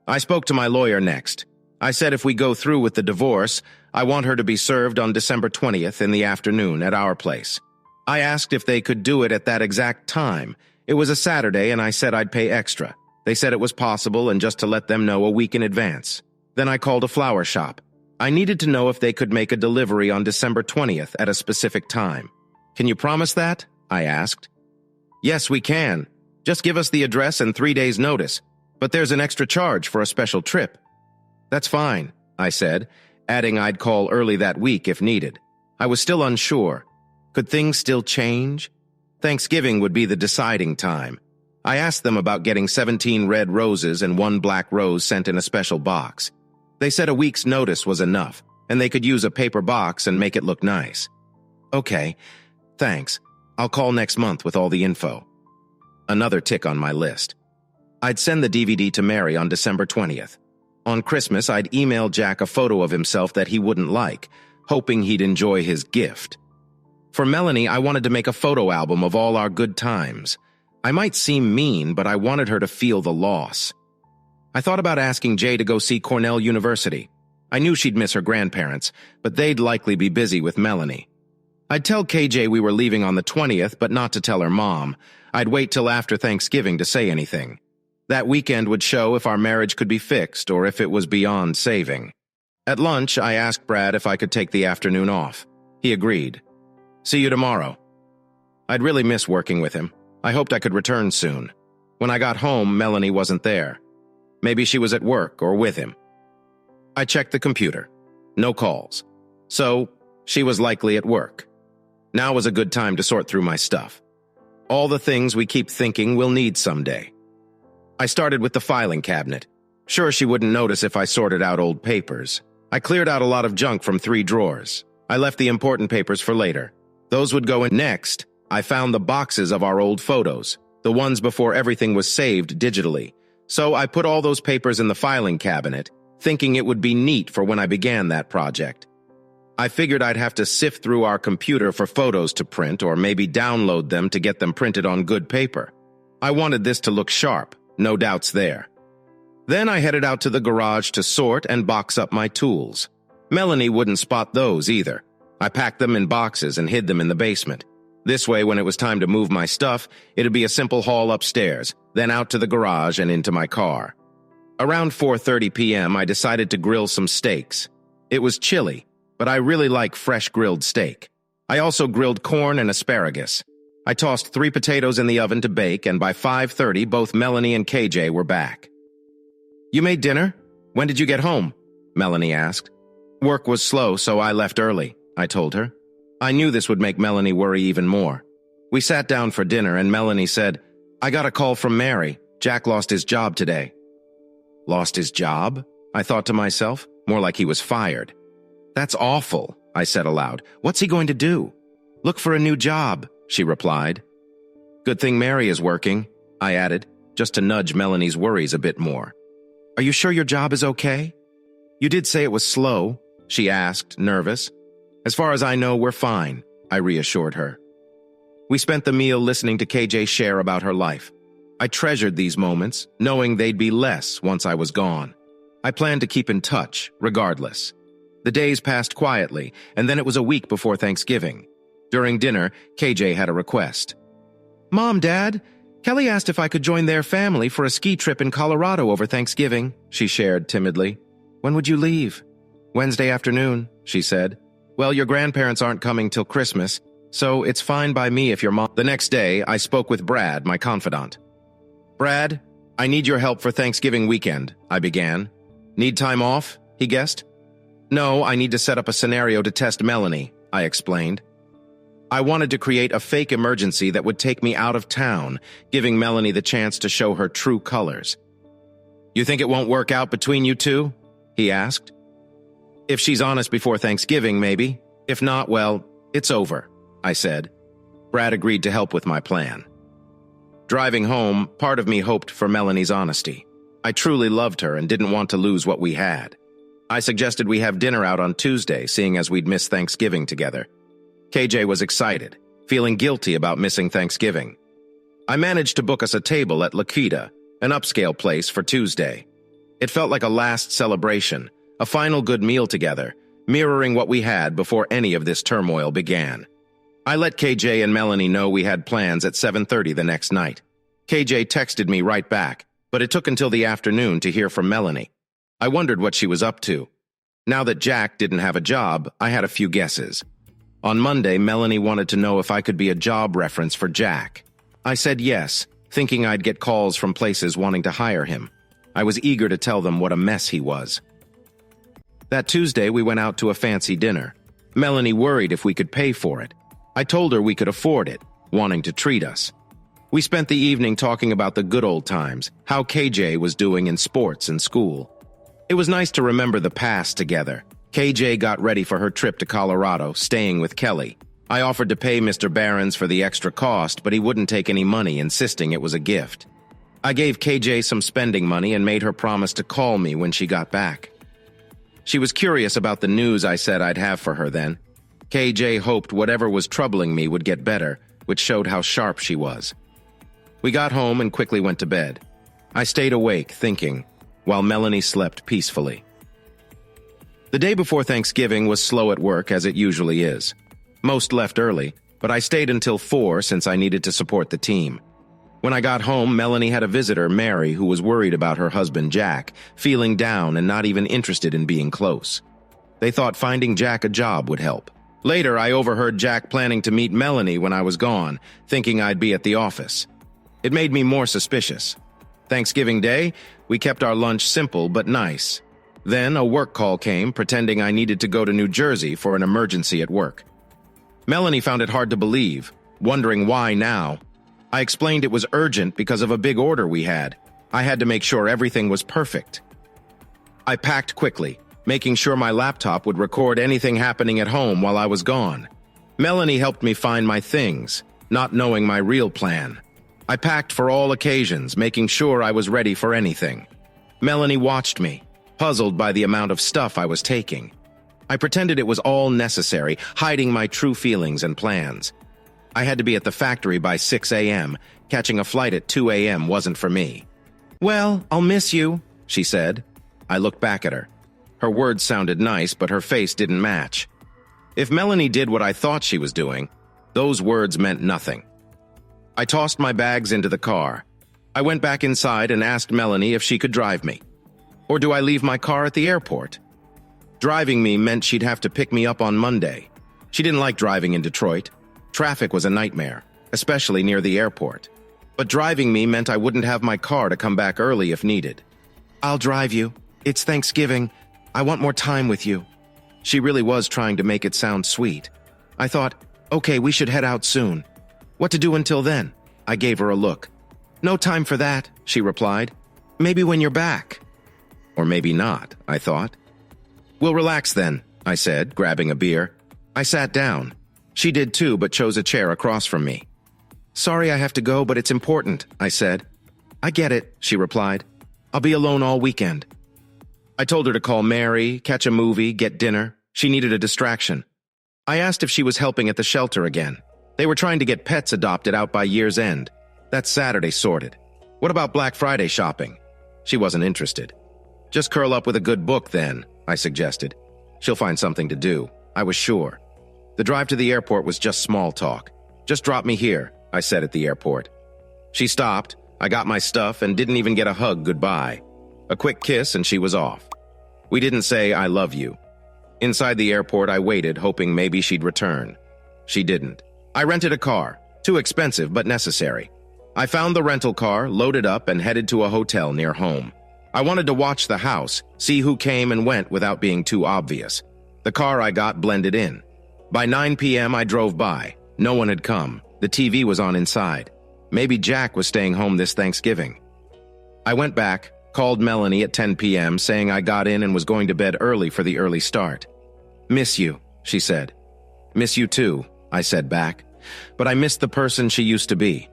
I spoke to my lawyer next. I said if we go through with the divorce, I want her to be served on December 20th in the afternoon at our place. I asked if they could do it at that exact time. It was a Saturday and I said I'd pay extra. They said it was possible and just to let them know a week in advance. Then I called a flower shop. I needed to know if they could make a delivery on December 20th at a specific time. "Can you promise that?" I asked. "Yes, we can. Just give us the address and 3 days' notice. But there's an extra charge for a special trip." "That's fine," I said, adding I'd call early that week if needed. I was still unsure. Could things still change? Thanksgiving would be the deciding time. I asked them about getting 17 red roses and 1 black rose sent in a special box. They said a week's notice was enough, and they could use a paper box and make it look nice. "Okay, thanks. I'll call next month with all the info." Another tick on my list. I'd send the DVD to Mary on December 20th. On Christmas, I'd email Jack a photo of himself that he wouldn't like, hoping he'd enjoy his gift. For Melanie, I wanted to make a photo album of all our good times. I might seem mean, but I wanted her to feel the loss. I thought about asking Jay to go see Cornell University. I knew she'd miss her grandparents, but they'd likely be busy with Melanie. I'd tell KJ we were leaving on the 20th, but not to tell her mom. I'd wait till after Thanksgiving to say anything. That weekend would show if our marriage could be fixed or if it was beyond saving. At lunch, I asked Brad if I could take the afternoon off. He agreed. "See you tomorrow." I'd really miss working with him. I hoped I could return soon. When I got home, Melanie wasn't there. Maybe she was at work or with him. I checked the computer. No calls. So, she was likely at work. Now was a good time to sort through my stuff. All the things we keep thinking we'll need someday. I started with the filing cabinet. Sure, she wouldn't notice if I sorted out old papers. I cleared out a lot of junk from 3 drawers. I left the important papers for later. Those would go in next. I found the boxes of our old photos, the ones before everything was saved digitally. So I put all those papers in the filing cabinet, thinking it would be neat for when I began that project. I figured I'd have to sift through our computer for photos to print or maybe download them to get them printed on good paper. I wanted this to look sharp, no doubts there. Then I headed out to the garage to sort and box up my tools. Melanie wouldn't spot those either. I packed them in boxes and hid them in the basement. This way, when it was time to move my stuff, it'd be a simple haul upstairs, then out to the garage and into my car. Around 4:30 p.m., I decided to grill some steaks. It was chilly, but I really like fresh grilled steak. I also grilled corn and asparagus. I tossed 3 potatoes in the oven to bake, and by 5:30, both Melanie and KJ were back. "You made dinner? When did you get home?" Melanie asked. "Work was slow, so I left early," I told her. I knew this would make Melanie worry even more. We sat down for dinner, and Melanie said, "I got a call from Mary. Jack lost his job today." Lost his job? I thought to myself, more like he was fired. That's awful, I said aloud. What's he going to do? Look for a new job, she replied. Good thing Mary is working, I added, just to nudge Melanie's worries a bit more. Are you sure your job is okay? You did say it was slow, she asked, nervous. As far as I know, we're fine, I reassured her. We spent the meal listening to KJ share about her life. I treasured these moments, knowing they'd be less once I was gone. I planned to keep in touch, regardless. The days passed quietly, and then it was a week before Thanksgiving. During dinner, KJ had a request. Mom, Dad, Kelly asked if I could join their family for a ski trip in Colorado over Thanksgiving, she shared timidly. When would you leave? Wednesday afternoon, she said. Well, your grandparents aren't coming till Christmas, so it's fine by me if your mom... The next day, I spoke with Brad, my confidant. Brad, I need your help for Thanksgiving weekend, I began. Need time off? He guessed. No, I need to set up a scenario to test Melanie, I explained. I wanted to create a fake emergency that would take me out of town, giving Melanie the chance to show her true colors. You think it won't work out between you two? He asked. If she's honest before Thanksgiving, maybe. If not, well, it's over, I said. Brad agreed to help with my plan. Driving home, part of me hoped for Melanie's honesty. I truly loved her and didn't want to lose what we had. I suggested we have dinner out on Tuesday, seeing as we'd missed Thanksgiving together. KJ was excited, feeling guilty about missing Thanksgiving. I managed to book us a table at Lakita, an upscale place, for Tuesday. It felt like a last celebration, a final good meal together, mirroring what we had before any of this turmoil began. I let KJ and Melanie know we had plans at 7:30 the next night. KJ texted me right back, but it took until the afternoon to hear from Melanie. I wondered what she was up to. Now that Jack didn't have a job, I had a few guesses. On Monday, Melanie wanted to know if I could be a job reference for Jack. I said yes, thinking I'd get calls from places wanting to hire him. I was eager to tell them what a mess he was. That Tuesday, we went out to a fancy dinner. Melanie worried if we could pay for it. I told her we could afford it, wanting to treat us. We spent the evening talking about the good old times, how KJ was doing in sports and school. It was nice to remember the past together. KJ got ready for her trip to Colorado, staying with Kelly. I offered to pay Mr. Barons for the extra cost, but he wouldn't take any money, insisting it was a gift. I gave KJ some spending money and made her promise to call me when she got back. She was curious about the news I said I'd have for her then. KJ hoped whatever was troubling me would get better, which showed how sharp she was. We got home and quickly went to bed. I stayed awake, thinking, while Melanie slept peacefully. The day before Thanksgiving was slow at work, as it usually is. Most left early, but I stayed until 4 since I needed to support the team. When I got home, Melanie had a visitor, Mary, who was worried about her husband, Jack, feeling down and not even interested in being close. They thought finding Jack a job would help. Later, I overheard Jack planning to meet Melanie when I was gone, thinking I'd be at the office. It made me more suspicious. Thanksgiving Day, we kept our lunch simple but nice. Then a work call came, pretending I needed to go to New Jersey for an emergency at work. Melanie found it hard to believe, wondering why now. I explained it was urgent because of a big order we had. I had to make sure everything was perfect. I packed quickly, making sure my laptop would record anything happening at home while I was gone. Melanie helped me find my things, not knowing my real plan. I packed for all occasions, making sure I was ready for anything. Melanie watched me, puzzled by the amount of stuff I was taking. I pretended it was all necessary, hiding my true feelings and plans. I had to be at the factory by 6 a.m. Catching a flight at 2 a.m. wasn't for me. Well, I'll miss you, she said. I looked back at her. Her words sounded nice, but her face didn't match. If Melanie did what I thought she was doing, those words meant nothing. I tossed my bags into the car. I went back inside and asked Melanie if she could drive me. Or do I leave my car at the airport? Driving me meant she'd have to pick me up on Monday. She didn't like driving in Detroit. Traffic was a nightmare, especially near the airport. But driving me meant I wouldn't have my car to come back early if needed. I'll drive you. It's Thanksgiving. I want more time with you. She really was trying to make it sound sweet. I thought, okay, we should head out soon. What to do until then? I gave her a look. No time for that, she replied. Maybe when you're back. Or maybe not, I thought. We'll relax then, I said, grabbing a beer. I sat down. She did too, but chose a chair across from me. Sorry I have to go, but it's important, I said. I get it, she replied. I'll be alone all weekend. I told her to call Mary, catch a movie, get dinner. She needed a distraction. I asked if she was helping at the shelter again. They were trying to get pets adopted out by year's end. That's Saturday sorted. What about Black Friday shopping? She wasn't interested. Just curl up with a good book then, I suggested. She'll find something to do. I was sure. The drive to the airport was just small talk. Just drop me here, I said at the airport. She stopped, I got my stuff, and didn't even get a hug goodbye. A quick kiss and she was off. We didn't say I love you. Inside the airport, I waited, hoping maybe she'd return. She didn't. I rented a car. Too expensive, but necessary. I found the rental car, loaded up, and headed to a hotel near home. I wanted to watch the house, see who came and went without being too obvious. The car I got blended in. By 9 p.m., I drove by. No one had come. The TV was on inside. Maybe Jack was staying home this Thanksgiving. I went back, called Melanie at 10 p.m., saying I got in and was going to bed early for the early start. Miss you, she said. Miss you too, I said back. But I missed the person she used to be.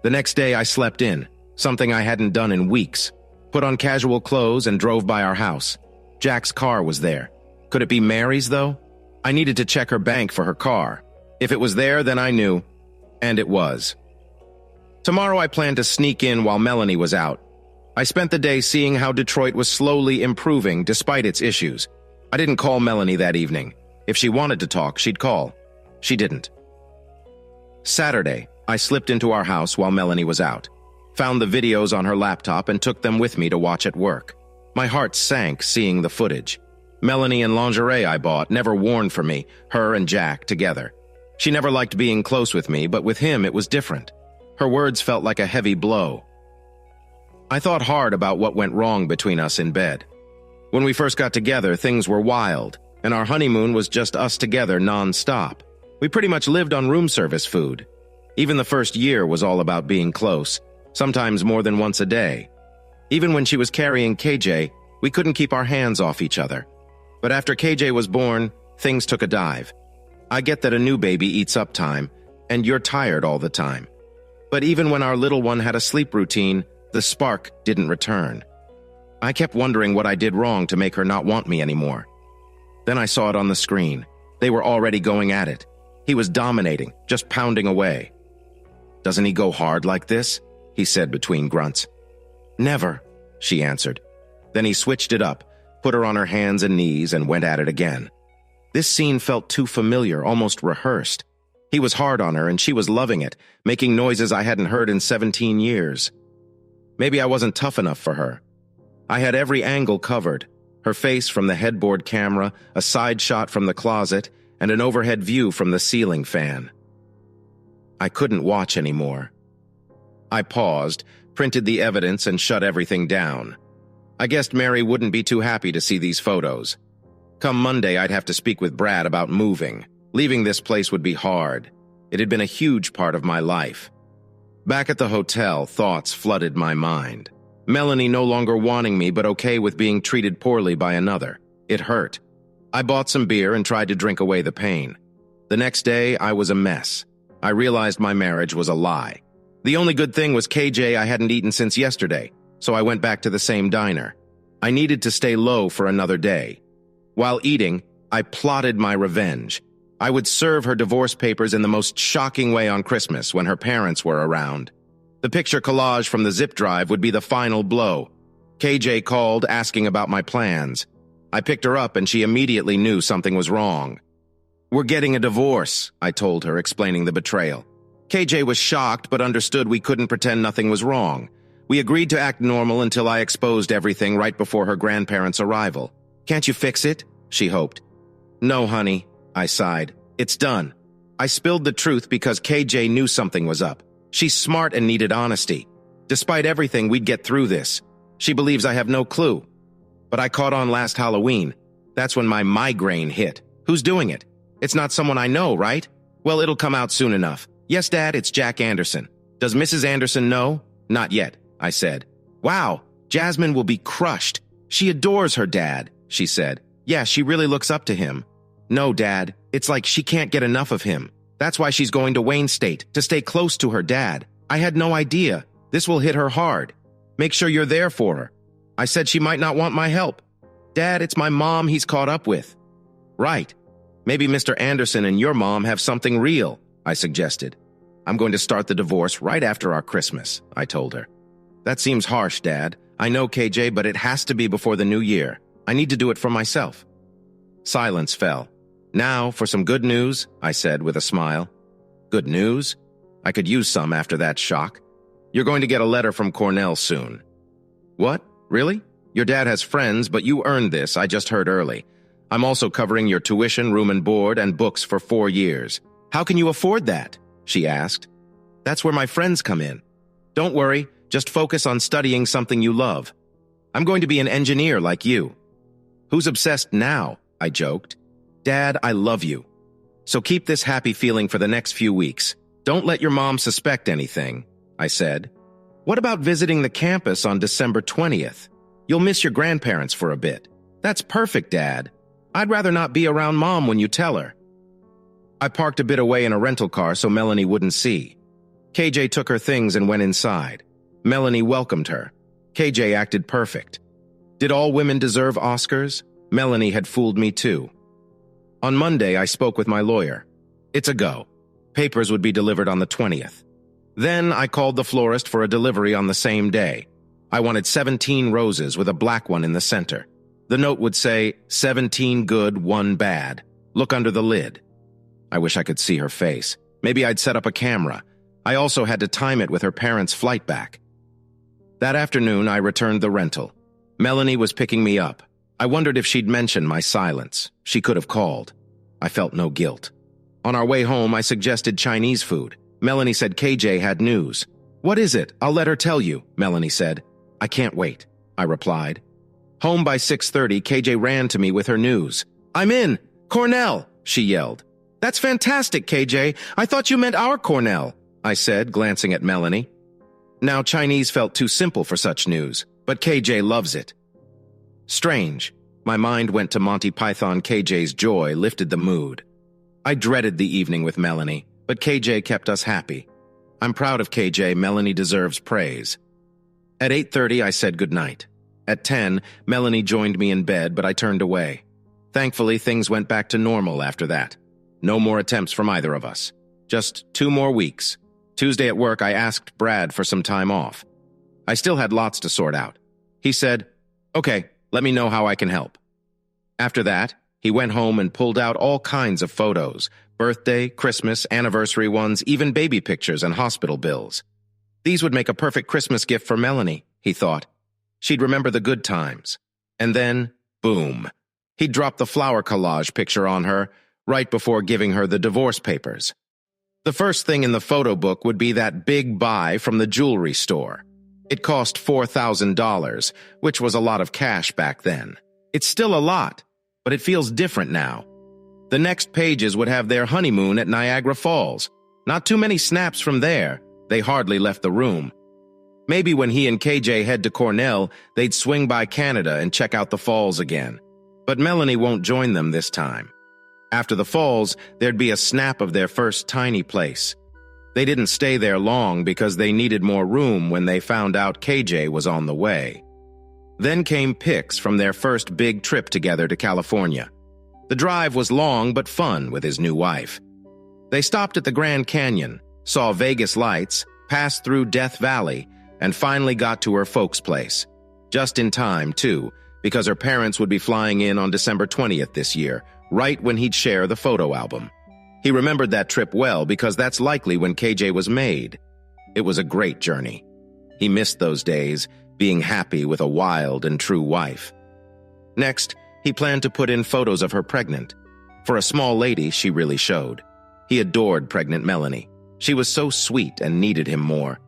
The next day I slept in, something I hadn't done in weeks. Put on casual clothes and drove by our house. Jack's car was there. Could it be Mary's, though? I needed to check her bank for her car. If it was there, then I knew. And it was. Tomorrow I planned to sneak in while Melanie was out. I spent the day seeing how Detroit was slowly improving despite its issues. I didn't call Melanie that evening. If she wanted to talk, she'd call. She didn't. Saturday, I slipped into our house while Melanie was out. Found the videos on her laptop and took them with me to watch at work. My heart sank seeing the footage. Melanie and lingerie I bought, never worn for me, her and Jack together. She never liked being close with me, but with him it was different. Her words felt like a heavy blow. I thought hard about what went wrong between us in bed. When we first got together, things were wild, and our honeymoon was just us together non-stop. We pretty much lived on room service food. Even the first year was all about being close, sometimes more than once a day. Even when she was carrying KJ, we couldn't keep our hands off each other. But after KJ was born, things took a dive. I get that a new baby eats up time, and you're tired all the time. But even when our little one had a sleep routine, the spark didn't return. I kept wondering what I did wrong to make her not want me anymore. Then I saw it on the screen. They were already going at it. He was dominating, just pounding away. Doesn't he go hard like this? He said between grunts. Never, she answered. Then he switched it up, put her on her hands and knees, and went at it again. This scene felt too familiar, almost rehearsed. He was hard on her, and she was loving it, making noises I hadn't heard in 17 years. Maybe I wasn't tough enough for her. I had every angle covered, her face from the headboard camera, a side shot from the closet, and an overhead view from the ceiling fan. I couldn't watch anymore. I paused, printed the evidence, and shut everything down. I guessed Mary wouldn't be too happy to see these photos. Come Monday, I'd have to speak with Brad about moving. Leaving this place would be hard. It had been a huge part of my life. Back at the hotel, thoughts flooded my mind. Melanie no longer wanting me, but okay with being treated poorly by another. It hurt. I bought some beer and tried to drink away the pain. The next day, I was a mess. I realized my marriage was a lie. The only good thing was KJ I hadn't eaten since yesterday, so I went back to the same diner. I needed to stay low for another day. While eating, I plotted my revenge. I would serve her divorce papers in the most shocking way on Christmas when her parents were around. The picture collage from the zip drive would be the final blow. KJ called asking about my plans. I picked her up and she immediately knew something was wrong. We're getting a divorce, I told her, explaining the betrayal. KJ was shocked but understood we couldn't pretend nothing was wrong. We agreed to act normal until I exposed everything right before her grandparents' arrival. Can't you fix it? She hoped. No, honey, I sighed. It's done. I spilled the truth because KJ knew something was up. She's smart and needed honesty. Despite everything, we'd get through this. She believes I have no clue. But I caught on last Halloween. That's when my migraine hit. Who's doing it? It's not someone I know, right? Well, it'll come out soon enough. Yes, Dad, it's Jack Anderson. Does Mrs. Anderson know? Not yet, I said. Wow, Jasmine will be crushed. She adores her dad, she said. Yeah, she really looks up to him. No, Dad, it's like she can't get enough of him. That's why she's going to Wayne State, to stay close to her dad. I had no idea. This will hit her hard. Make sure you're there for her. I said she might not want my help. Dad, it's my mom he's caught up with. Right. Maybe Mr. Anderson and your mom have something real, I suggested. I'm going to start the divorce right after our Christmas, I told her. That seems harsh, Dad. I know, KJ, but it has to be before the new year. I need to do it for myself. Silence fell. Now, for some good news, I said with a smile. Good news? I could use some after that shock. You're going to get a letter from Cornell soon. What? Really? Your dad has friends, but you earned this, I just heard early. I'm also covering your tuition, room and board, and books for 4 years. How can you afford that? She asked. That's where my friends come in. Don't worry, just focus on studying something you love. I'm going to be an engineer like you. Who's obsessed now? I joked. Dad, I love you. So keep this happy feeling for the next few weeks. Don't let your mom suspect anything, I said. What about visiting the campus on December 20th? You'll miss your grandparents for a bit. That's perfect, Dad. I'd rather not be around Mom when you tell her. I parked a bit away in a rental car so Melanie wouldn't see. KJ took her things and went inside. Melanie welcomed her. KJ acted perfect. Did all women deserve Oscars? Melanie had fooled me too. On Monday, I spoke with my lawyer. It's a go. Papers would be delivered on the 20th. Then I called the florist for a delivery on the same day. I wanted 17 roses with a black one in the center. The note would say, 17 good, 1 bad. Look under the lid. I wish I could see her face. Maybe I'd set up a camera. I also had to time it with her parents' flight back. That afternoon, I returned the rental. Melanie was picking me up. I wondered if she'd mention my silence. She could have called. I felt no guilt. On our way home, I suggested Chinese food. Melanie said KJ had news. What is it? I'll let her tell you, Melanie said. I can't wait, I replied. Home by 6:30, KJ ran to me with her news. I'm in! Cornell! She yelled. That's fantastic, KJ. I thought you meant our Cornell, I said, glancing at Melanie. Now Chinese felt too simple for such news, but KJ loves it. Strange. My mind went to Monty Python. KJ's joy lifted the mood. I dreaded the evening with Melanie, but KJ kept us happy. I'm proud of KJ. Melanie deserves praise. At 8:30, I said goodnight. At 10, Melanie joined me in bed, but I turned away. Thankfully, things went back to normal after that. No more attempts from either of us. Just 2 more weeks. Tuesday at work, I asked Brad for some time off. I still had lots to sort out. He said, okay, let me know how I can help. After that, he went home and pulled out all kinds of photos, birthday, Christmas, anniversary ones, even baby pictures and hospital bills. These would make a perfect Christmas gift for Melanie, he thought. She'd remember the good times. And then, boom. He'd drop the flower collage picture on her right before giving her the divorce papers. The first thing in the photo book would be that big buy from the jewelry store. It cost $4,000, which was a lot of cash back then. It's still a lot, but it feels different now. The next pages would have their honeymoon at Niagara Falls. Not too many snaps from there. They hardly left the room. Maybe when he and KJ head to Cornell, they'd swing by Canada and check out the falls again. But Melanie won't join them this time. After the falls, there'd be a snap of their first tiny place. They didn't stay there long because they needed more room when they found out KJ was on the way. Then came pics from their first big trip together to California. The drive was long but fun with his new wife. They stopped at the Grand Canyon, saw Vegas lights, passed through Death Valley, and finally got to her folks' place. Just in time, too, because her parents would be flying in on December 20th this year, right when he'd share the photo album. He remembered that trip well because that's likely when KJ was made. It was a great journey. He missed those days, being happy with a wild and true wife. Next, he planned to put in photos of her pregnant. For a small lady, she really showed. He adored pregnant Melanie. She was so sweet and needed him more.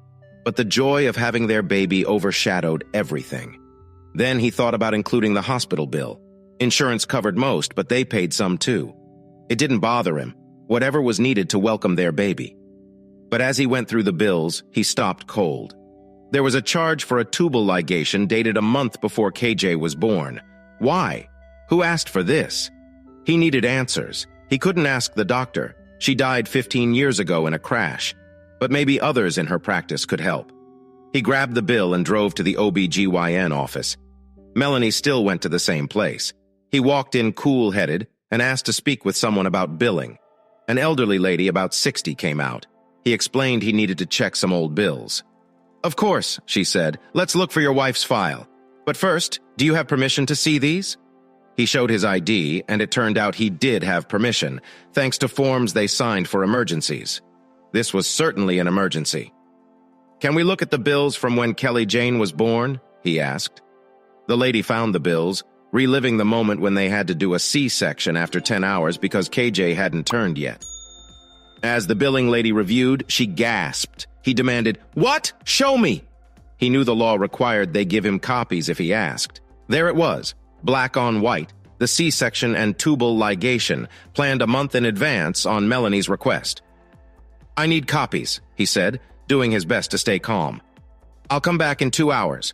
But the joy of having their baby overshadowed everything. Then he thought about including the hospital bill. Insurance covered most, but they paid some too. It didn't bother him. Whatever was needed to welcome their baby. But as he went through the bills, he stopped cold. There was a charge for a tubal ligation dated a month before KJ was born. Why? Who asked for this? He needed answers. He couldn't ask the doctor. She died 15 years ago in a crash. But maybe others in her practice could help. He grabbed the bill and drove to the OB/GYN office. Melanie still went to the same place. He walked in cool-headed and asked to speak with someone about billing. An elderly lady about 60 came out. He explained he needed to check some old bills. "Of course," she said. "Let's look for your wife's file. But first, do you have permission to see these?" He showed his ID, and it turned out he did have permission, thanks to forms they signed for emergencies. This was certainly an emergency. "Can we look at the bills from when Kelly Jane was born?" he asked. The lady found the bills, reliving the moment when they had to do a C-section after 10 hours because KJ hadn't turned yet. As the billing lady reviewed, she gasped. He demanded, "What? Show me!" He knew the law required they give him copies if he asked. There it was, black on white, the C-section and tubal ligation, planned a month in advance on Melanie's request. "I need copies," he said, doing his best to stay calm. "I'll come back in 2 hours."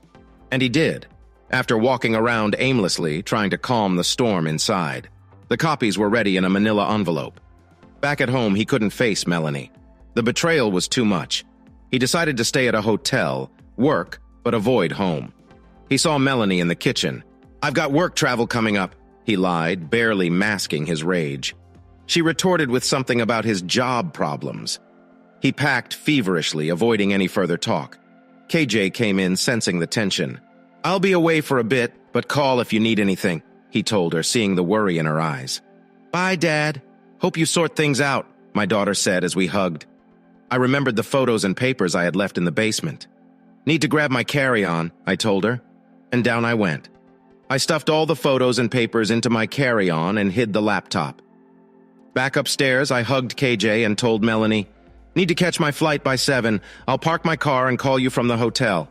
And he did, after walking around aimlessly, trying to calm the storm inside. The copies were ready in a manila envelope. Back at home, he couldn't face Melanie. The betrayal was too much. He decided to stay at a hotel, work, but avoid home. He saw Melanie in the kitchen. "I've got work travel coming up," he lied, barely masking his rage. She retorted with something about his job problems. He packed feverishly, avoiding any further talk. KJ came in, sensing the tension. "I'll be away for a bit, but call if you need anything," he told her, seeing the worry in her eyes. "Bye, Dad. Hope you sort things out," my daughter said as we hugged. I remembered the photos and papers I had left in the basement. "Need to grab my carry-on," I told her, and down I went. I stuffed all the photos and papers into my carry-on and hid the laptop. Back upstairs, I hugged KJ and told Melanie, "Need to catch my flight by 7. I'll park my car and call you from the hotel."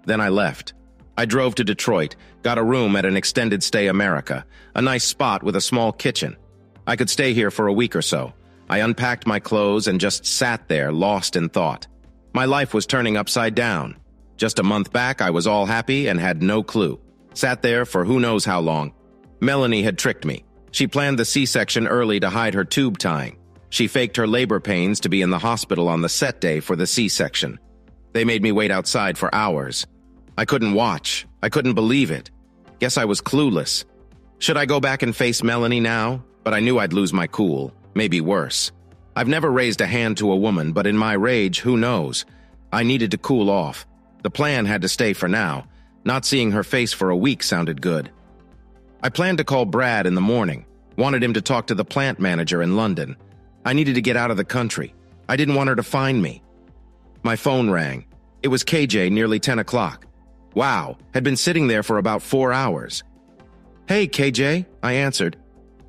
Then I left. I drove to Detroit, got a room at an extended stay America, a nice spot with a small kitchen. I could stay here for a week or so. I unpacked my clothes and just sat there, lost in thought. My life was turning upside down. Just a month back, I was all happy and had no clue. Sat there for who knows how long. Melanie had tricked me. She planned the C-section early to hide her tube tying. She faked her labor pains to be in the hospital on the set day for the C-section. They made me wait outside for hours. I couldn't watch. I couldn't believe it. Guess I was clueless. Should I go back and face Melanie now? But I knew I'd lose my cool. Maybe worse. I've never raised a hand to a woman, but in my rage, who knows? I needed to cool off. The plan had to stay for now. Not seeing her face for a week sounded good. I planned to call Brad in the morning. Wanted him to talk to the plant manager in London. I needed to get out of the country. I didn't want her to find me. My phone rang. It was KJ, nearly 10 o'clock. Wow, had been sitting there for about 4 hours. "Hey, KJ," I answered.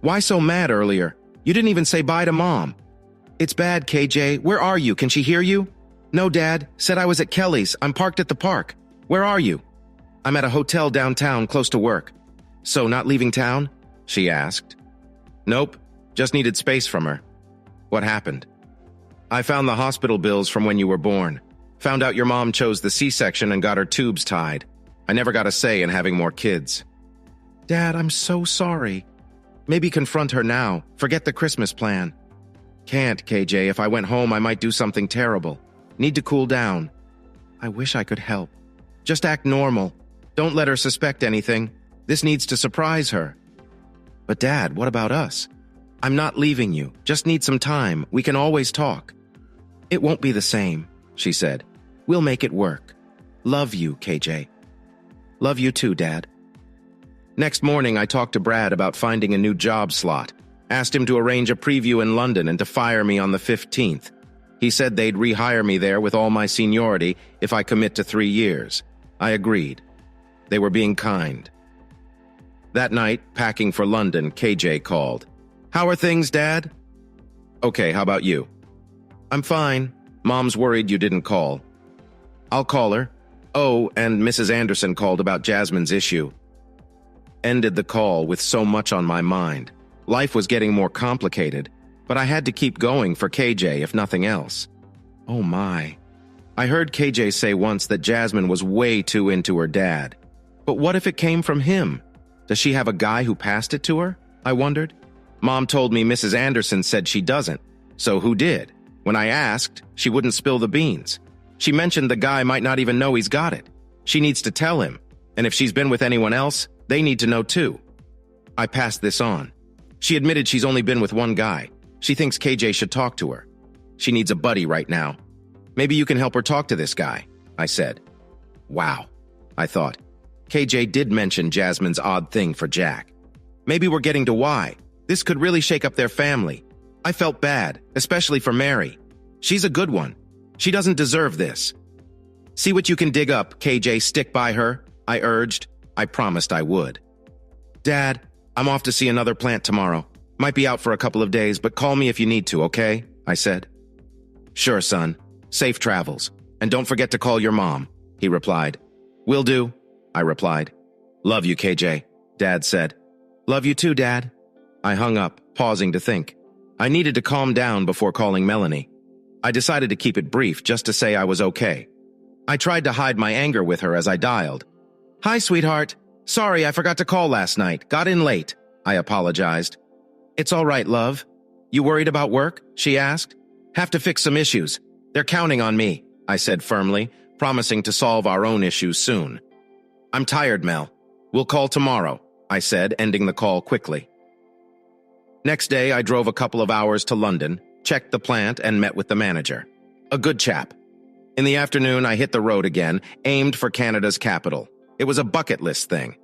"Why so mad earlier? You didn't even say bye to Mom." "It's bad, KJ. Where are you? Can she hear you?" "No, Dad. Said I was at Kelly's. I'm parked at the park. Where are you?" "I'm at a hotel downtown, close to work." "So, not leaving town?" she asked. "Nope. Just needed space from her." "What happened?" "I found the hospital bills from when you were born. Found out your mom chose the C-section and got her tubes tied. I never got a say in having more kids." "Dad, I'm so sorry." "Maybe confront her now. Forget the Christmas plan." "Can't, KJ. If I went home, I might do something terrible. Need to cool down." "I wish I could help. Just act normal. Don't let her suspect anything. This needs to surprise her." "But Dad, what about us?" "I'm not leaving you. Just need some time. We can always talk." "It won't be the same," she said. "We'll make it work. Love you, KJ." "Love you too, Dad." Next morning, I talked to Brad about finding a new job slot. Asked him to arrange a preview in London and to fire me on the 15th. He said they'd rehire me there with all my seniority if I commit to 3 years. I agreed. They were being kind. That night, packing for London, KJ called. "How are things, Dad?" "Okay, how about you?" "I'm fine. Mom's worried you didn't call." "I'll call her." "Oh, and Mrs. Anderson called about Jasmine's issue." Ended the call with so much on my mind. Life was getting more complicated, but I had to keep going for KJ if nothing else. Oh my. I heard KJ say once that Jasmine was way too into her dad. But what if it came from him? Does she have a guy who passed it to her? I wondered. Mom told me Mrs. Anderson said she doesn't. So who did? When I asked, she wouldn't spill the beans. She mentioned the guy might not even know he's got it. She needs to tell him. And if she's been with anyone else, they need to know too. I passed this on. She admitted she's only been with one guy. She thinks KJ should talk to her. She needs a buddy right now. Maybe you can help her talk to this guy, I said. Wow, I thought. KJ did mention Jasmine's odd thing for Jack. Maybe we're getting to why. This could really shake up their family. I felt bad, especially for Mary. She's a good one. She doesn't deserve this. See what you can dig up, KJ, stick by her, I urged. I promised I would. Dad, I'm off to see another plant tomorrow. Might be out for a couple of days, but call me if you need to, okay? I said. Sure, son. Safe travels. And don't forget to call your mom, he replied. Will do, I replied. Love you, KJ, Dad said. Love you too, Dad. I hung up, pausing to think. I needed to calm down before calling Melanie. I decided to keep it brief just to say I was okay. I tried to hide my anger with her as I dialed. Hi, sweetheart. Sorry, I forgot to call last night. Got in late, I apologized. It's all right, love. You worried about work? She asked. Have to fix some issues. They're counting on me, I said firmly, promising to solve our own issues soon. I'm tired, Mel. We'll call tomorrow, I said, ending the call quickly. Next day, I drove a couple of hours to London, checked the plant, and met with the manager. A good chap. In the afternoon, I hit the road again, aimed for Canada's capital. It was a bucket list thing.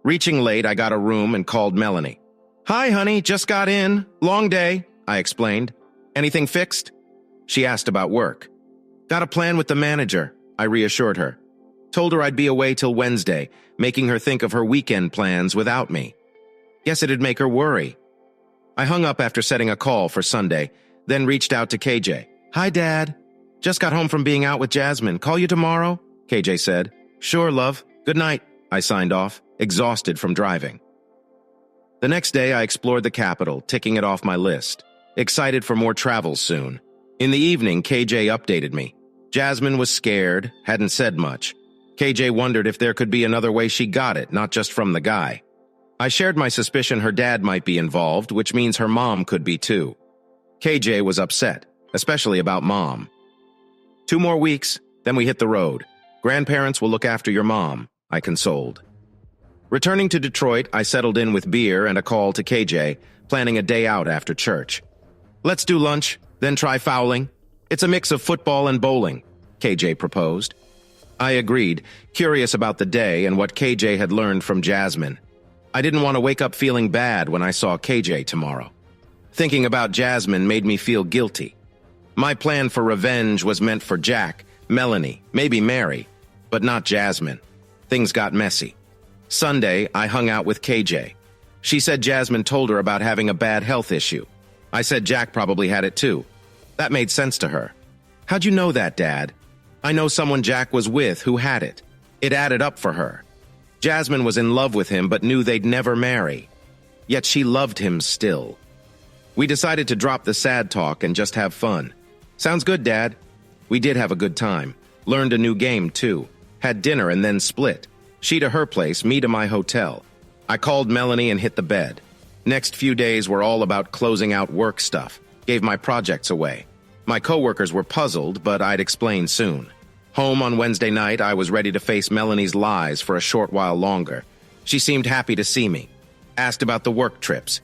Reaching late, I got a room and called Melanie. Hi, honey, just got in. Long day, I explained. Anything fixed? She asked about work. Got a plan with the manager, I reassured her. Told her I'd be away till Wednesday, making her think of her weekend plans without me. Guess it'd make her worry. I hung up after setting a call for Sunday, then reached out to KJ. Hi, Dad. Just got home from being out with Jasmine. Call you tomorrow? KJ said. Sure, love. Good night, I signed off, exhausted from driving. The next day, I explored the capital, ticking it off my list. Excited for more travels soon. In the evening, KJ updated me. Jasmine was scared, hadn't said much. KJ wondered if there could be another way she got it, not just from the guy. I shared my suspicion her dad might be involved, which means her mom could be too. KJ was upset, especially about Mom. 2 more weeks, then we hit the road. Grandparents will look after your mom, I consoled. Returning to Detroit, I settled in with beer and a call to KJ, planning a day out after church. Let's do lunch, then try fouling. It's a mix of football and bowling, KJ proposed. I agreed, curious about the day and what KJ had learned from Jasmine. I didn't want to wake up feeling bad when I saw KJ tomorrow. Thinking about Jasmine made me feel guilty. My plan for revenge was meant for Jack, Melanie, maybe Mary, but not Jasmine. Things got messy. Sunday, I hung out with KJ. She said Jasmine told her about having a bad health issue. I said Jack probably had it too. That made sense to her. How'd you know that, Dad? I know someone Jack was with who had it. It added up for her. Jasmine was in love with him but knew they'd never marry. Yet she loved him still. We decided to drop the sad talk and just have fun. Sounds good, Dad. We did have a good time. Learned a new game, too. Had dinner and then split. She to her place, me to my hotel. I called Melanie and hit the bed. Next few days were all about closing out work stuff. Gave my projects away. My coworkers were puzzled, but I'd explain soon. Home on Wednesday night, I was ready to face Melanie's lies for a short while longer. She seemed happy to see me. Asked about the work trips.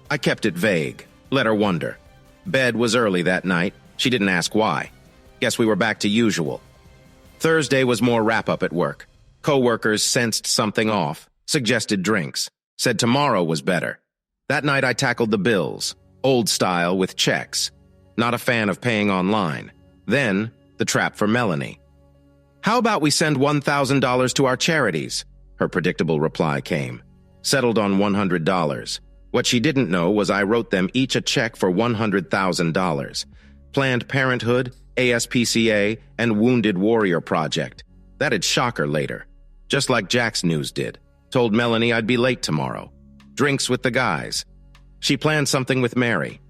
I kept it vague. Let her wonder. Bed was early that night. She didn't ask why. Guess we were back to usual. Thursday was more wrap-up at work. Coworkers sensed something off, suggested drinks, said tomorrow was better. That night I tackled the bills, old style with checks. Not a fan of paying online. Then, the trap for Melanie. How about we send $1,000 to our charities? Her predictable reply came. Settled on $100. What she didn't know was I wrote them each a check for $100,000. Planned Parenthood, ASPCA, and Wounded Warrior Project. That'd shock her later. Just like Jack's news did. Told Melanie I'd be late tomorrow. Drinks with the guys. She planned something with Mary.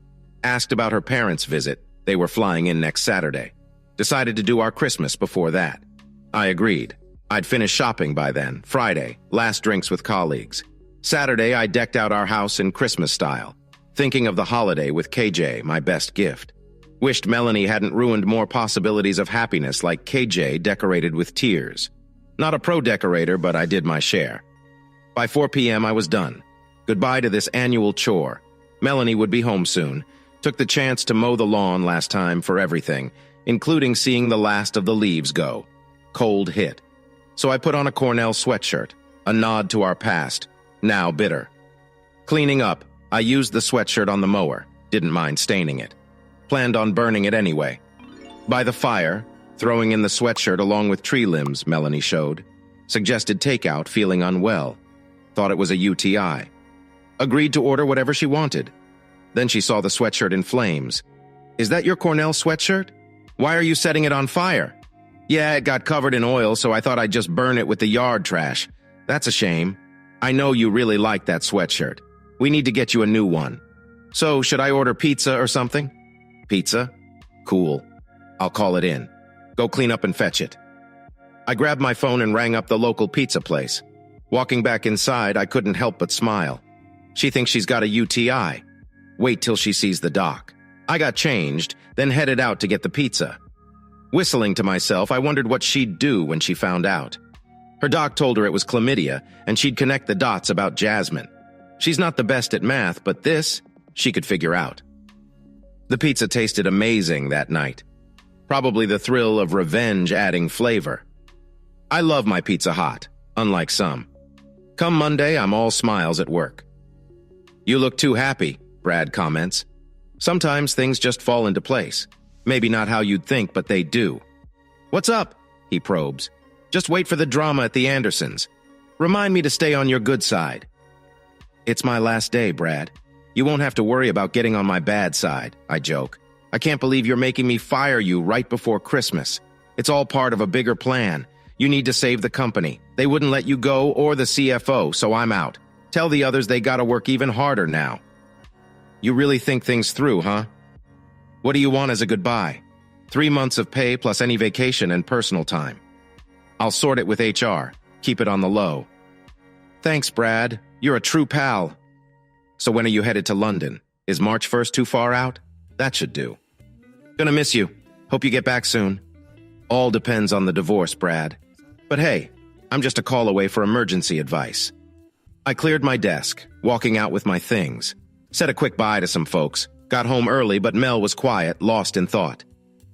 Asked about her parents' visit. They were flying in next Saturday. Decided to do our Christmas before that. I agreed. I'd finished shopping by then, Friday, last drinks with colleagues. Saturday, I decked out our house in Christmas style, thinking of the holiday with KJ, my best gift. Wished Melanie hadn't ruined more possibilities of happiness like KJ decorated with tears. Not a pro decorator, but I did my share. By 4 p.m., I was done. Goodbye to this annual chore. Melanie would be home soon. Took the chance to mow the lawn last time for everything, including seeing the last of the leaves go. Cold hit. So I put on a Cornell sweatshirt, a nod to our past, now bitter. Cleaning up, I used the sweatshirt on the mower, didn't mind staining it. Planned on burning it anyway. By the fire, throwing in the sweatshirt along with tree limbs, Melanie showed. Suggested takeout, feeling unwell. Thought it was a UTI. Agreed to order whatever she wanted. Then she saw the sweatshirt in flames. Is that your Cornell sweatshirt? Why are you setting it on fire? Yeah, it got covered in oil, so I thought I'd just burn it with the yard trash. That's a shame. I know you really like that sweatshirt. We need to get you a new one. So, should I order pizza or something? Pizza? Cool. I'll call it in. Go clean up and fetch it. I grabbed my phone and rang up the local pizza place. Walking back inside, I couldn't help but smile. She thinks she's got a UTI. Wait till she sees the doc. I got changed, then headed out to get the pizza. Whistling to myself, I wondered what she'd do when she found out. Her doc told her it was chlamydia, and she'd connect the dots about Jasmine. She's not the best at math, but this, she could figure out. The pizza tasted amazing that night. Probably the thrill of revenge adding flavor. I love my pizza hot, unlike some. Come Monday, I'm all smiles at work. You look too happy, Brad comments. Sometimes things just fall into place. Maybe not how you'd think, but they do. What's up? He probes. Just wait for the drama at the Andersons. Remind me to stay on your good side. It's my last day, Brad. You won't have to worry about getting on my bad side, I joke. I can't believe you're making me fire you right before Christmas. It's all part of a bigger plan. You need to save the company. They wouldn't let you go or the CFO, so I'm out. Tell the others they gotta work even harder now. You really think things through, huh? What do you want as a goodbye? 3 months of pay plus any vacation and personal time. I'll sort it with HR. Keep it on the low. Thanks, Brad. You're a true pal. So when are you headed to London? Is March 1st too far out? That should do. Gonna miss you. Hope you get back soon. All depends on the divorce, Brad. But hey, I'm just a call away for emergency advice. I cleared my desk, walking out with my things. Said a quick bye to some folks. Got home early, but Mel was quiet, lost in thought.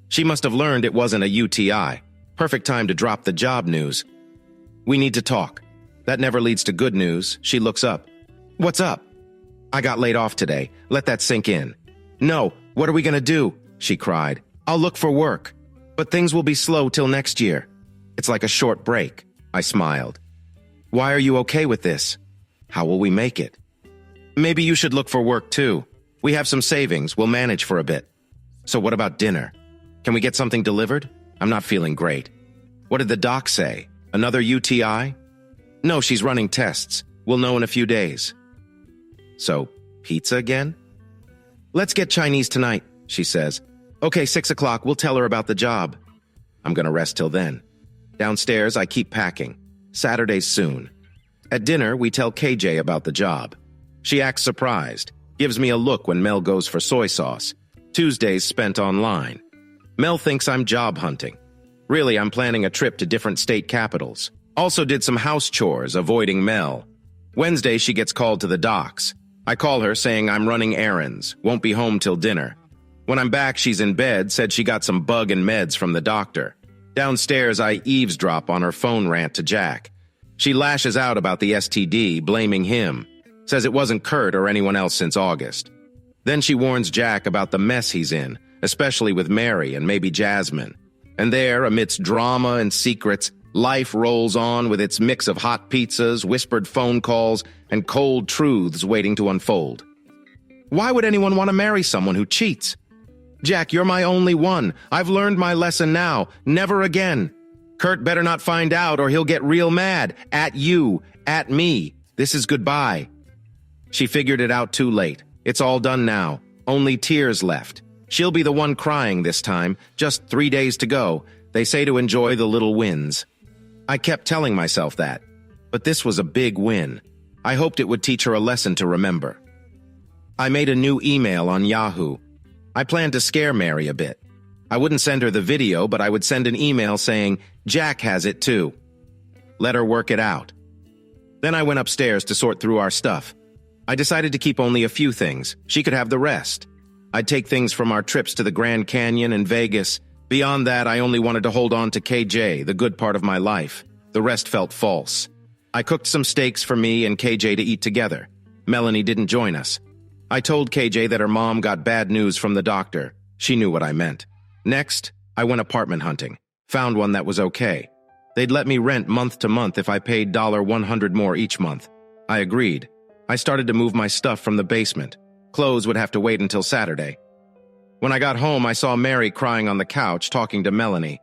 She must have learned it wasn't a UTI. Perfect time to drop the job news. We need to talk. That never leads to good news. She looks up. What's up? I got laid off today. Let that sink in. No, what are we gonna do? She cried. I'll look for work. But things will be slow till next year. It's like a short break. I smiled. Why are you okay with this? How will we make it? Maybe you should look for work too. We have some savings. We'll manage for a bit. So what about dinner? Can we get something delivered? I'm not feeling great. What did the doc say? Another UTI? No, she's running tests. We'll know in a few days. So, pizza again? Let's get Chinese tonight, she says. Okay, 6 o'clock. We'll tell her about the job. I'm gonna rest till then. Downstairs, I keep packing. Saturday's soon. At dinner, we tell KJ about the job. She acts surprised. Gives me a look when Mel goes for soy sauce. Tuesdays spent online. Mel thinks I'm job hunting. Really, I'm planning a trip to different state capitals. Also did some house chores, avoiding Mel. Wednesday, she gets called to the docks. I call her saying I'm running errands, won't be home till dinner. When I'm back, she's in bed, said she got some bug and meds from the doctor. Downstairs, I eavesdrop on her phone rant to Jack. She lashes out about the STD, blaming him. Says it wasn't Kurt or anyone else since August. Then she warns Jack about the mess he's in, especially with Mary and maybe Jasmine. And there, amidst drama and secrets, life rolls on with its mix of hot pizzas, whispered phone calls, and cold truths waiting to unfold. Why would anyone want to marry someone who cheats? Jack, you're my only one. I've learned my lesson now. Never again. Kurt better not find out or he'll get real mad. At you. At me. This is goodbye. She figured it out too late. It's all done now. Only tears left. She'll be the one crying this time. Just 3 days to go. They say to enjoy the little wins. I kept telling myself that. But this was a big win. I hoped it would teach her a lesson to remember. I made a new email on Yahoo. I planned to scare Mary a bit. I wouldn't send her the video, but I would send an email saying, "Jack has it too." Let her work it out. Then I went upstairs to sort through our stuff. I decided to keep only a few things. She could have the rest. I'd take things from our trips to the Grand Canyon and Vegas. Beyond that, I only wanted to hold on to KJ, the good part of my life. The rest felt false. I cooked some steaks for me and KJ to eat together. Melanie didn't join us. I told KJ that her mom got bad news from the doctor. She knew what I meant. Next, I went apartment hunting. Found one that was okay. They'd let me rent month to month if I paid $100 more each month. I agreed. I started to move my stuff from the basement. Clothes would have to wait until Saturday. When I got home, I saw Mary crying on the couch, talking to Melanie.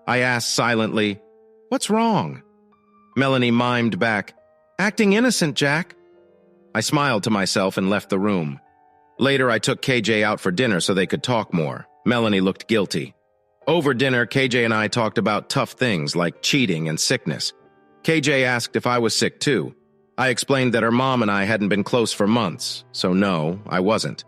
I asked silently, "What's wrong?" Melanie mimed back, "Acting innocent, Jack." I smiled to myself and left the room. Later, I took KJ out for dinner so they could talk more. Melanie looked guilty. Over dinner, KJ and I talked about tough things like cheating and sickness. KJ asked if I was sick too. I explained that her mom and I hadn't been close for months, so no, I wasn't.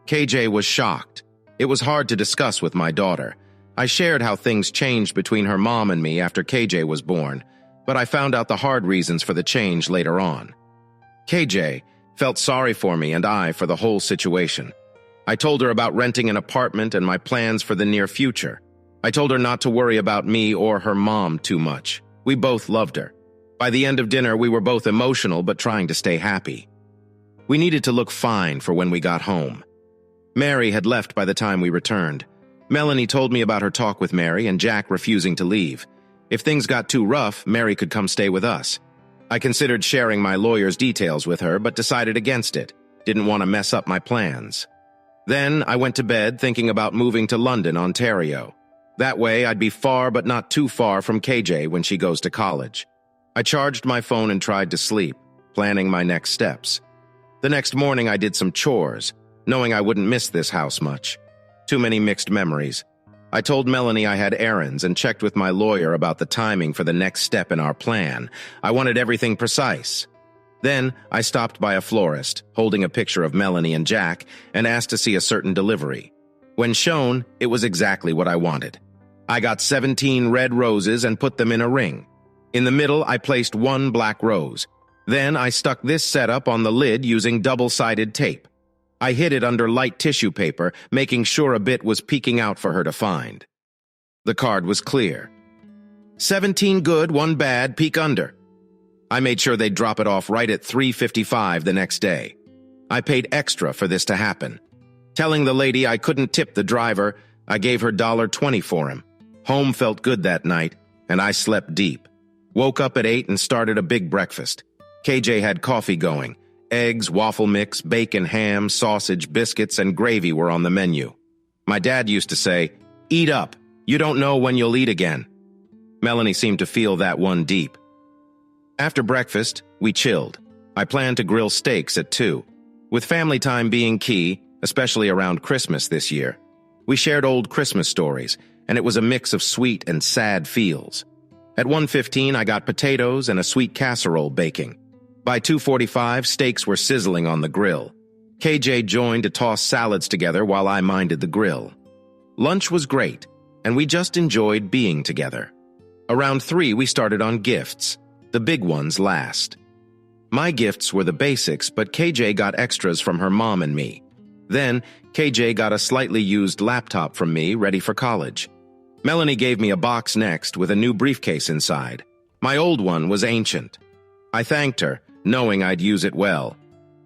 KJ was shocked. It was hard to discuss with my daughter. I shared how things changed between her mom and me after KJ was born, but I found out the hard reasons for the change later on. KJ felt sorry for me and I for the whole situation. I told her about renting an apartment and my plans for the near future. I told her not to worry about me or her mom too much. We both loved her. By the end of dinner, we were both emotional but trying to stay happy. We needed to look fine for when we got home. Mary had left by the time we returned. Melanie told me about her talk with Mary and Jack refusing to leave. If things got too rough, Mary could come stay with us. I considered sharing my lawyer's details with her, but decided against it. Didn't want to mess up my plans. Then I went to bed thinking about moving to London, Ontario. That way I'd be far but not too far from KJ when she goes to college. I charged my phone and tried to sleep, planning my next steps. The next morning I did some chores, knowing I wouldn't miss this house much. Too many mixed memories. I told Melanie I had errands and checked with my lawyer about the timing for the next step in our plan. I wanted everything precise. Then I stopped by a florist, holding a picture of Melanie and Jack, and asked to see a certain delivery. When shown, it was exactly what I wanted. I got 17 red roses and put them in a ring. In the middle, I placed one black rose. Then I stuck this setup on the lid using double-sided tape. I hid it under light tissue paper, making sure a bit was peeking out for her to find. The card was clear. 17 good, 1 bad, peek under. I made sure they'd drop it off right at 3:55 the next day. I paid extra for this to happen. Telling the lady I couldn't tip the driver, I gave her $1.20 for him. Home felt good that night, and I slept deep. Woke up at 8 and started a big breakfast. KJ had coffee going. Eggs, waffle mix, bacon, ham, sausage, biscuits, and gravy were on the menu. My dad used to say, "Eat up. You don't know when you'll eat again." Melanie seemed to feel that one deep. After breakfast, we chilled. I planned to grill steaks at 2. With family time being key, especially around Christmas this year. We shared old Christmas stories, and it was a mix of sweet and sad feels. At 1:15, I got potatoes and a sweet casserole baking. By 2:45, steaks were sizzling on the grill. KJ joined to toss salads together while I minded the grill. Lunch was great, and we just enjoyed being together. Around 3, we started on gifts, the big ones last. My gifts were the basics, but KJ got extras from her mom and me. Then, KJ got a slightly used laptop from me, ready for college. Melanie gave me a box next with a new briefcase inside. My old one was ancient. I thanked her, knowing I'd use it well.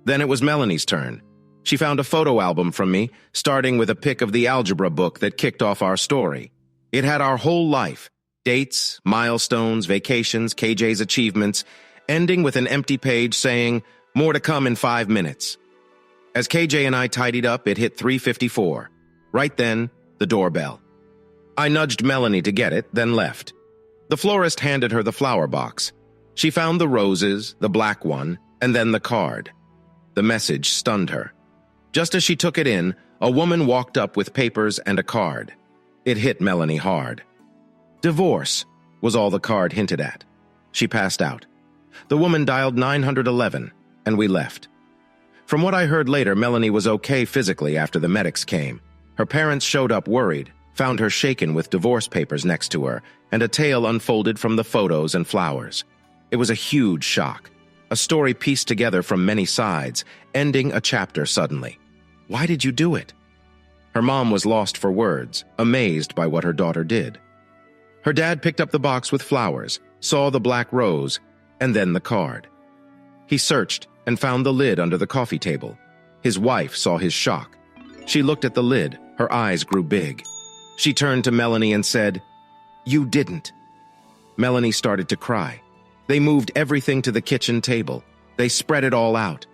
Then it was Melanie's turn. She found a photo album from me, starting with a pic of the algebra book that kicked off our story. It had our whole life, dates, milestones, vacations, KJ's achievements, ending with an empty page saying, "More to come in 5 minutes." As KJ and I tidied up, it hit 3:54. Right then, the doorbell. I nudged Melanie to get it, then left. The florist handed her the flower box. She found the roses, the black one, and then the card. The message stunned her. Just as she took it in, a woman walked up with papers and a card. It hit Melanie hard. Divorce was all the card hinted at. She passed out. The woman dialed 911, and we left. From what I heard later, Melanie was okay physically after the medics came. Her parents showed up worried, found her shaken with divorce papers next to her, and a tale unfolded from the photos and flowers. It was a huge shock. A story pieced together from many sides, ending a chapter suddenly. Why did you do it? Her mom was lost for words, amazed by what her daughter did. Her dad picked up the box with flowers, saw the black rose, and then the card. He searched and found the lid under the coffee table. His wife saw his shock. She looked at the lid. Her eyes grew big. She turned to Melanie and said, "You didn't." Melanie started to cry. They moved everything to the kitchen table. They spread it all out.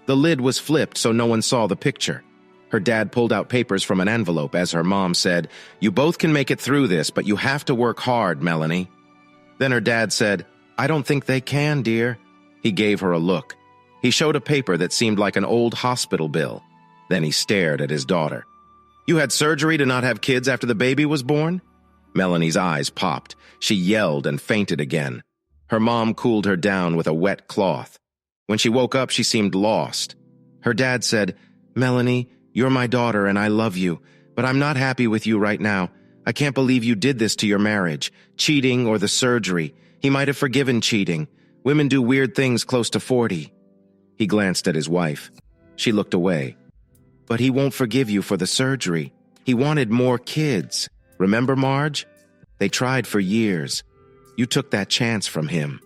The lid was flipped so no one saw the picture. Her dad pulled out papers from an envelope as her mom said, "You both can make it through this, but you have to work hard, Melanie." Then her dad said, "I don't think they can, dear." He gave her a look. He showed a paper that seemed like an old hospital bill. Then he stared at his daughter. "You had surgery to not have kids after the baby was born?" Melanie's eyes popped. She yelled and fainted again. Her mom cooled her down with a wet cloth. When she woke up, she seemed lost. Her dad said, "Melanie, you're my daughter and I love you, but I'm not happy with you right now. I can't believe you did this to your marriage. Cheating or the surgery. He might have forgiven cheating. Women do weird things close to 40. He glanced at his wife. She looked away. "But he won't forgive you for the surgery. He wanted more kids. Remember, Marge? They tried for years. You took that chance from him."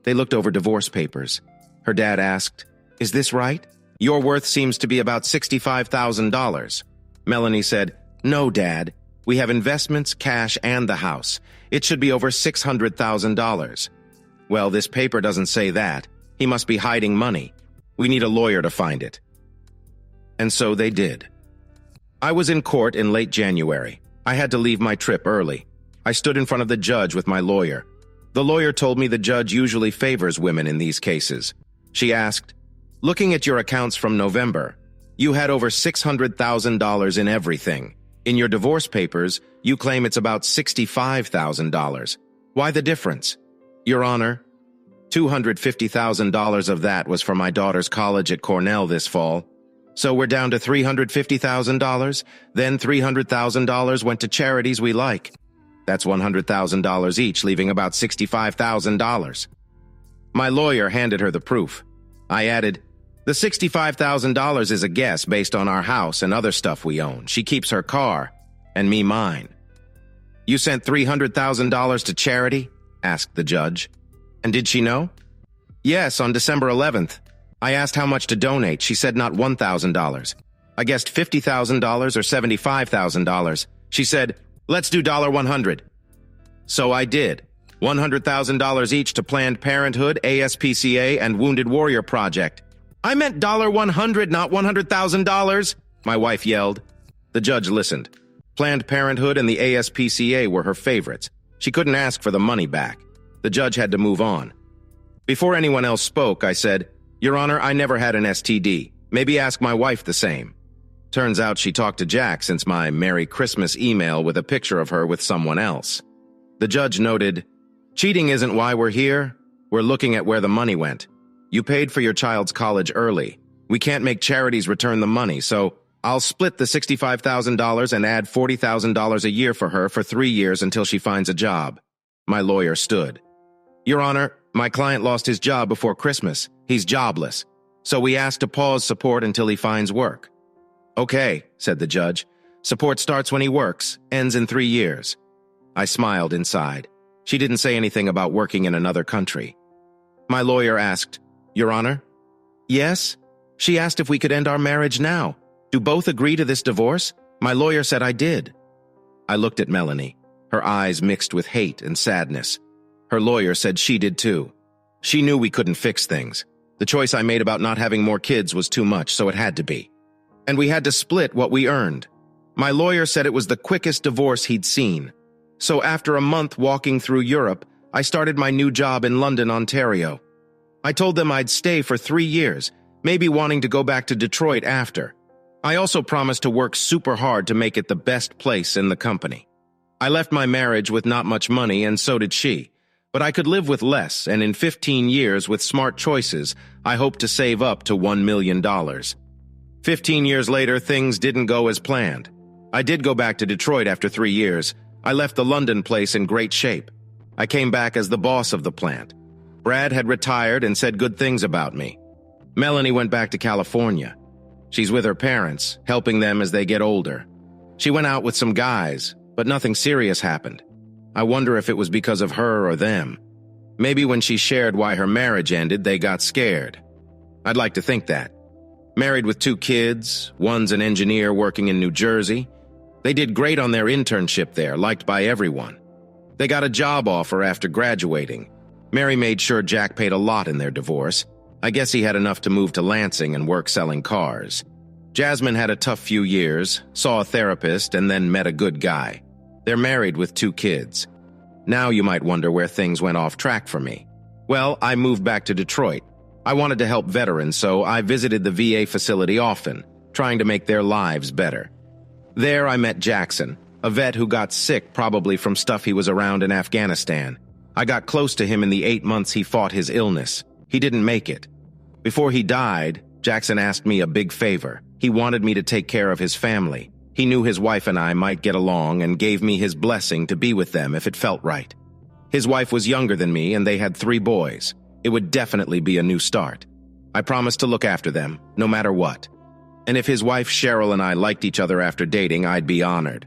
They looked over divorce papers. Her dad asked, "Is this right? Your worth seems to be about $65,000. Melanie said, "No, Dad. We have investments, cash, and the house. It should be over $600,000. "Well, this paper doesn't say that. He must be hiding money. We need a lawyer to find it." And so they did. I was in court in late January. I had to leave my trip early. I stood in front of the judge with my lawyer. The lawyer told me the judge usually favors women in these cases. She asked, "Looking at your accounts from November, you had over $600,000 in everything. In your divorce papers, you claim it's about $65,000. Why the difference?" "Your Honor, $250,000 of that was for my daughter's college at Cornell this fall. So we're down to $350,000, then $300,000 went to charities we like. That's $100,000 each, leaving about $65,000. My lawyer handed her the proof. I added, "The $65,000 is a guess based on our house and other stuff we own. She keeps her car, and me mine." "You sent $300,000 to charity?" asked the judge. "And did she know?" "Yes, on December 11th. I asked how much to donate. She said not $1,000. I guessed $50,000 or $75,000. She said, "Let's do $100." So I did. $100,000 each to Planned Parenthood, ASPCA, and Wounded Warrior Project. "I meant $100, not $100,000, my wife yelled. The judge listened. Planned Parenthood and the ASPCA were her favorites. She couldn't ask for the money back. The judge had to move on. Before anyone else spoke, I said, "Your Honor, I never had an STD. Maybe ask my wife the same." Turns out she talked to Jack since my Merry Christmas email with a picture of her with someone else. The judge noted, "Cheating isn't why we're here. We're looking at where the money went. You paid for your child's college early. We can't make charities return the money, so I'll split the $65,000 and add $40,000 a year for her for 3 years until she finds a job." My lawyer stood. "Your Honor, my client lost his job before Christmas. He's jobless. So we asked to pause support until he finds work." "Okay," said the judge. "Support starts when he works, ends in 3 years." I smiled inside. She didn't say anything about working in another country. My lawyer asked, "Your Honor?" "Yes?" She asked if we could end our marriage now. "Do both agree to this divorce?" My lawyer said I did. I looked at Melanie. Her eyes mixed with hate and sadness. Her lawyer said she did too. She knew we couldn't fix things. The choice I made about not having more kids was too much, so it had to be. And we had to split what we earned. My lawyer said it was the quickest divorce he'd seen. So after a month walking through Europe, I started my new job in London, Ontario. I told them I'd stay for 3 years, maybe wanting to go back to Detroit after. I also promised to work super hard to make it the best place in the company. I left my marriage with not much money, and so did she. But I could live with less, and in 15 years, with smart choices, I hope to save up to $1 million. 15 years later, things didn't go as planned. I did go back to Detroit after 3 years. I left the London place in great shape. I came back as the boss of the plant. Brad had retired and said good things about me. Melanie went back to California. She's with her parents, helping them as they get older. She went out with some guys, but nothing serious happened. I wonder if it was because of her or them. Maybe when she shared why her marriage ended, they got scared. I'd like to think that. Married with 2 kids, one's an engineer working in New Jersey. They did great on their internship there, liked by everyone. They got a job offer after graduating. Mary made sure Jack paid a lot in their divorce. I guess he had enough to move to Lansing and work selling cars. Jasmine had a tough few years, saw a therapist, and then met a good guy. They're married with 2 kids. Now you might wonder where things went off track for me. Well, I moved back to Detroit. I wanted to help veterans, so I visited the VA facility often, trying to make their lives better. There I met Jackson, a vet who got sick probably from stuff he was around in Afghanistan. I got close to him in the 8 months he fought his illness. He didn't make it. Before he died, Jackson asked me a big favor. He wanted me to take care of his family. He knew his wife and I might get along and gave me his blessing to be with them if it felt right. His wife was younger than me and they had 3 boys. It would definitely be a new start. I promised to look after them, no matter what. And if his wife Cheryl and I liked each other after dating, I'd be honored.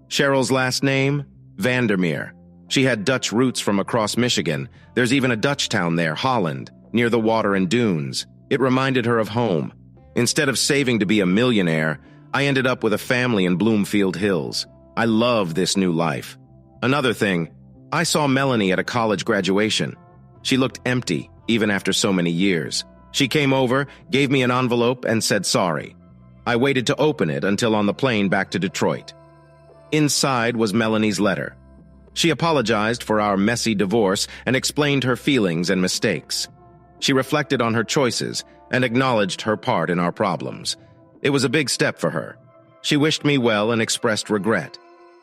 Cheryl's last name? Vandermeer. She had Dutch roots from across Michigan. There's even a Dutch town there, Holland, near the water and dunes. It reminded her of home. Instead of saving to be a millionaire, I ended up with a family in Bloomfield Hills. I love this new life. Another thing, I saw Melanie at a college graduation. She looked empty, even after so many years. She came over, gave me an envelope, and said sorry. I waited to open it until on the plane back to Detroit. Inside was Melanie's letter. She apologized for our messy divorce and explained her feelings and mistakes. She reflected on her choices and acknowledged her part in our problems. It was a big step for her. She wished me well and expressed regret.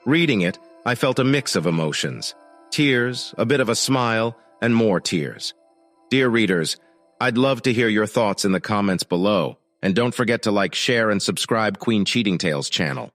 Reading it, I felt a mix of emotions. Tears, a bit of a smile, and more tears. Dear readers, I'd love to hear your thoughts in the comments below, and don't forget to like, share, and subscribe Queen Cheating Tales channel.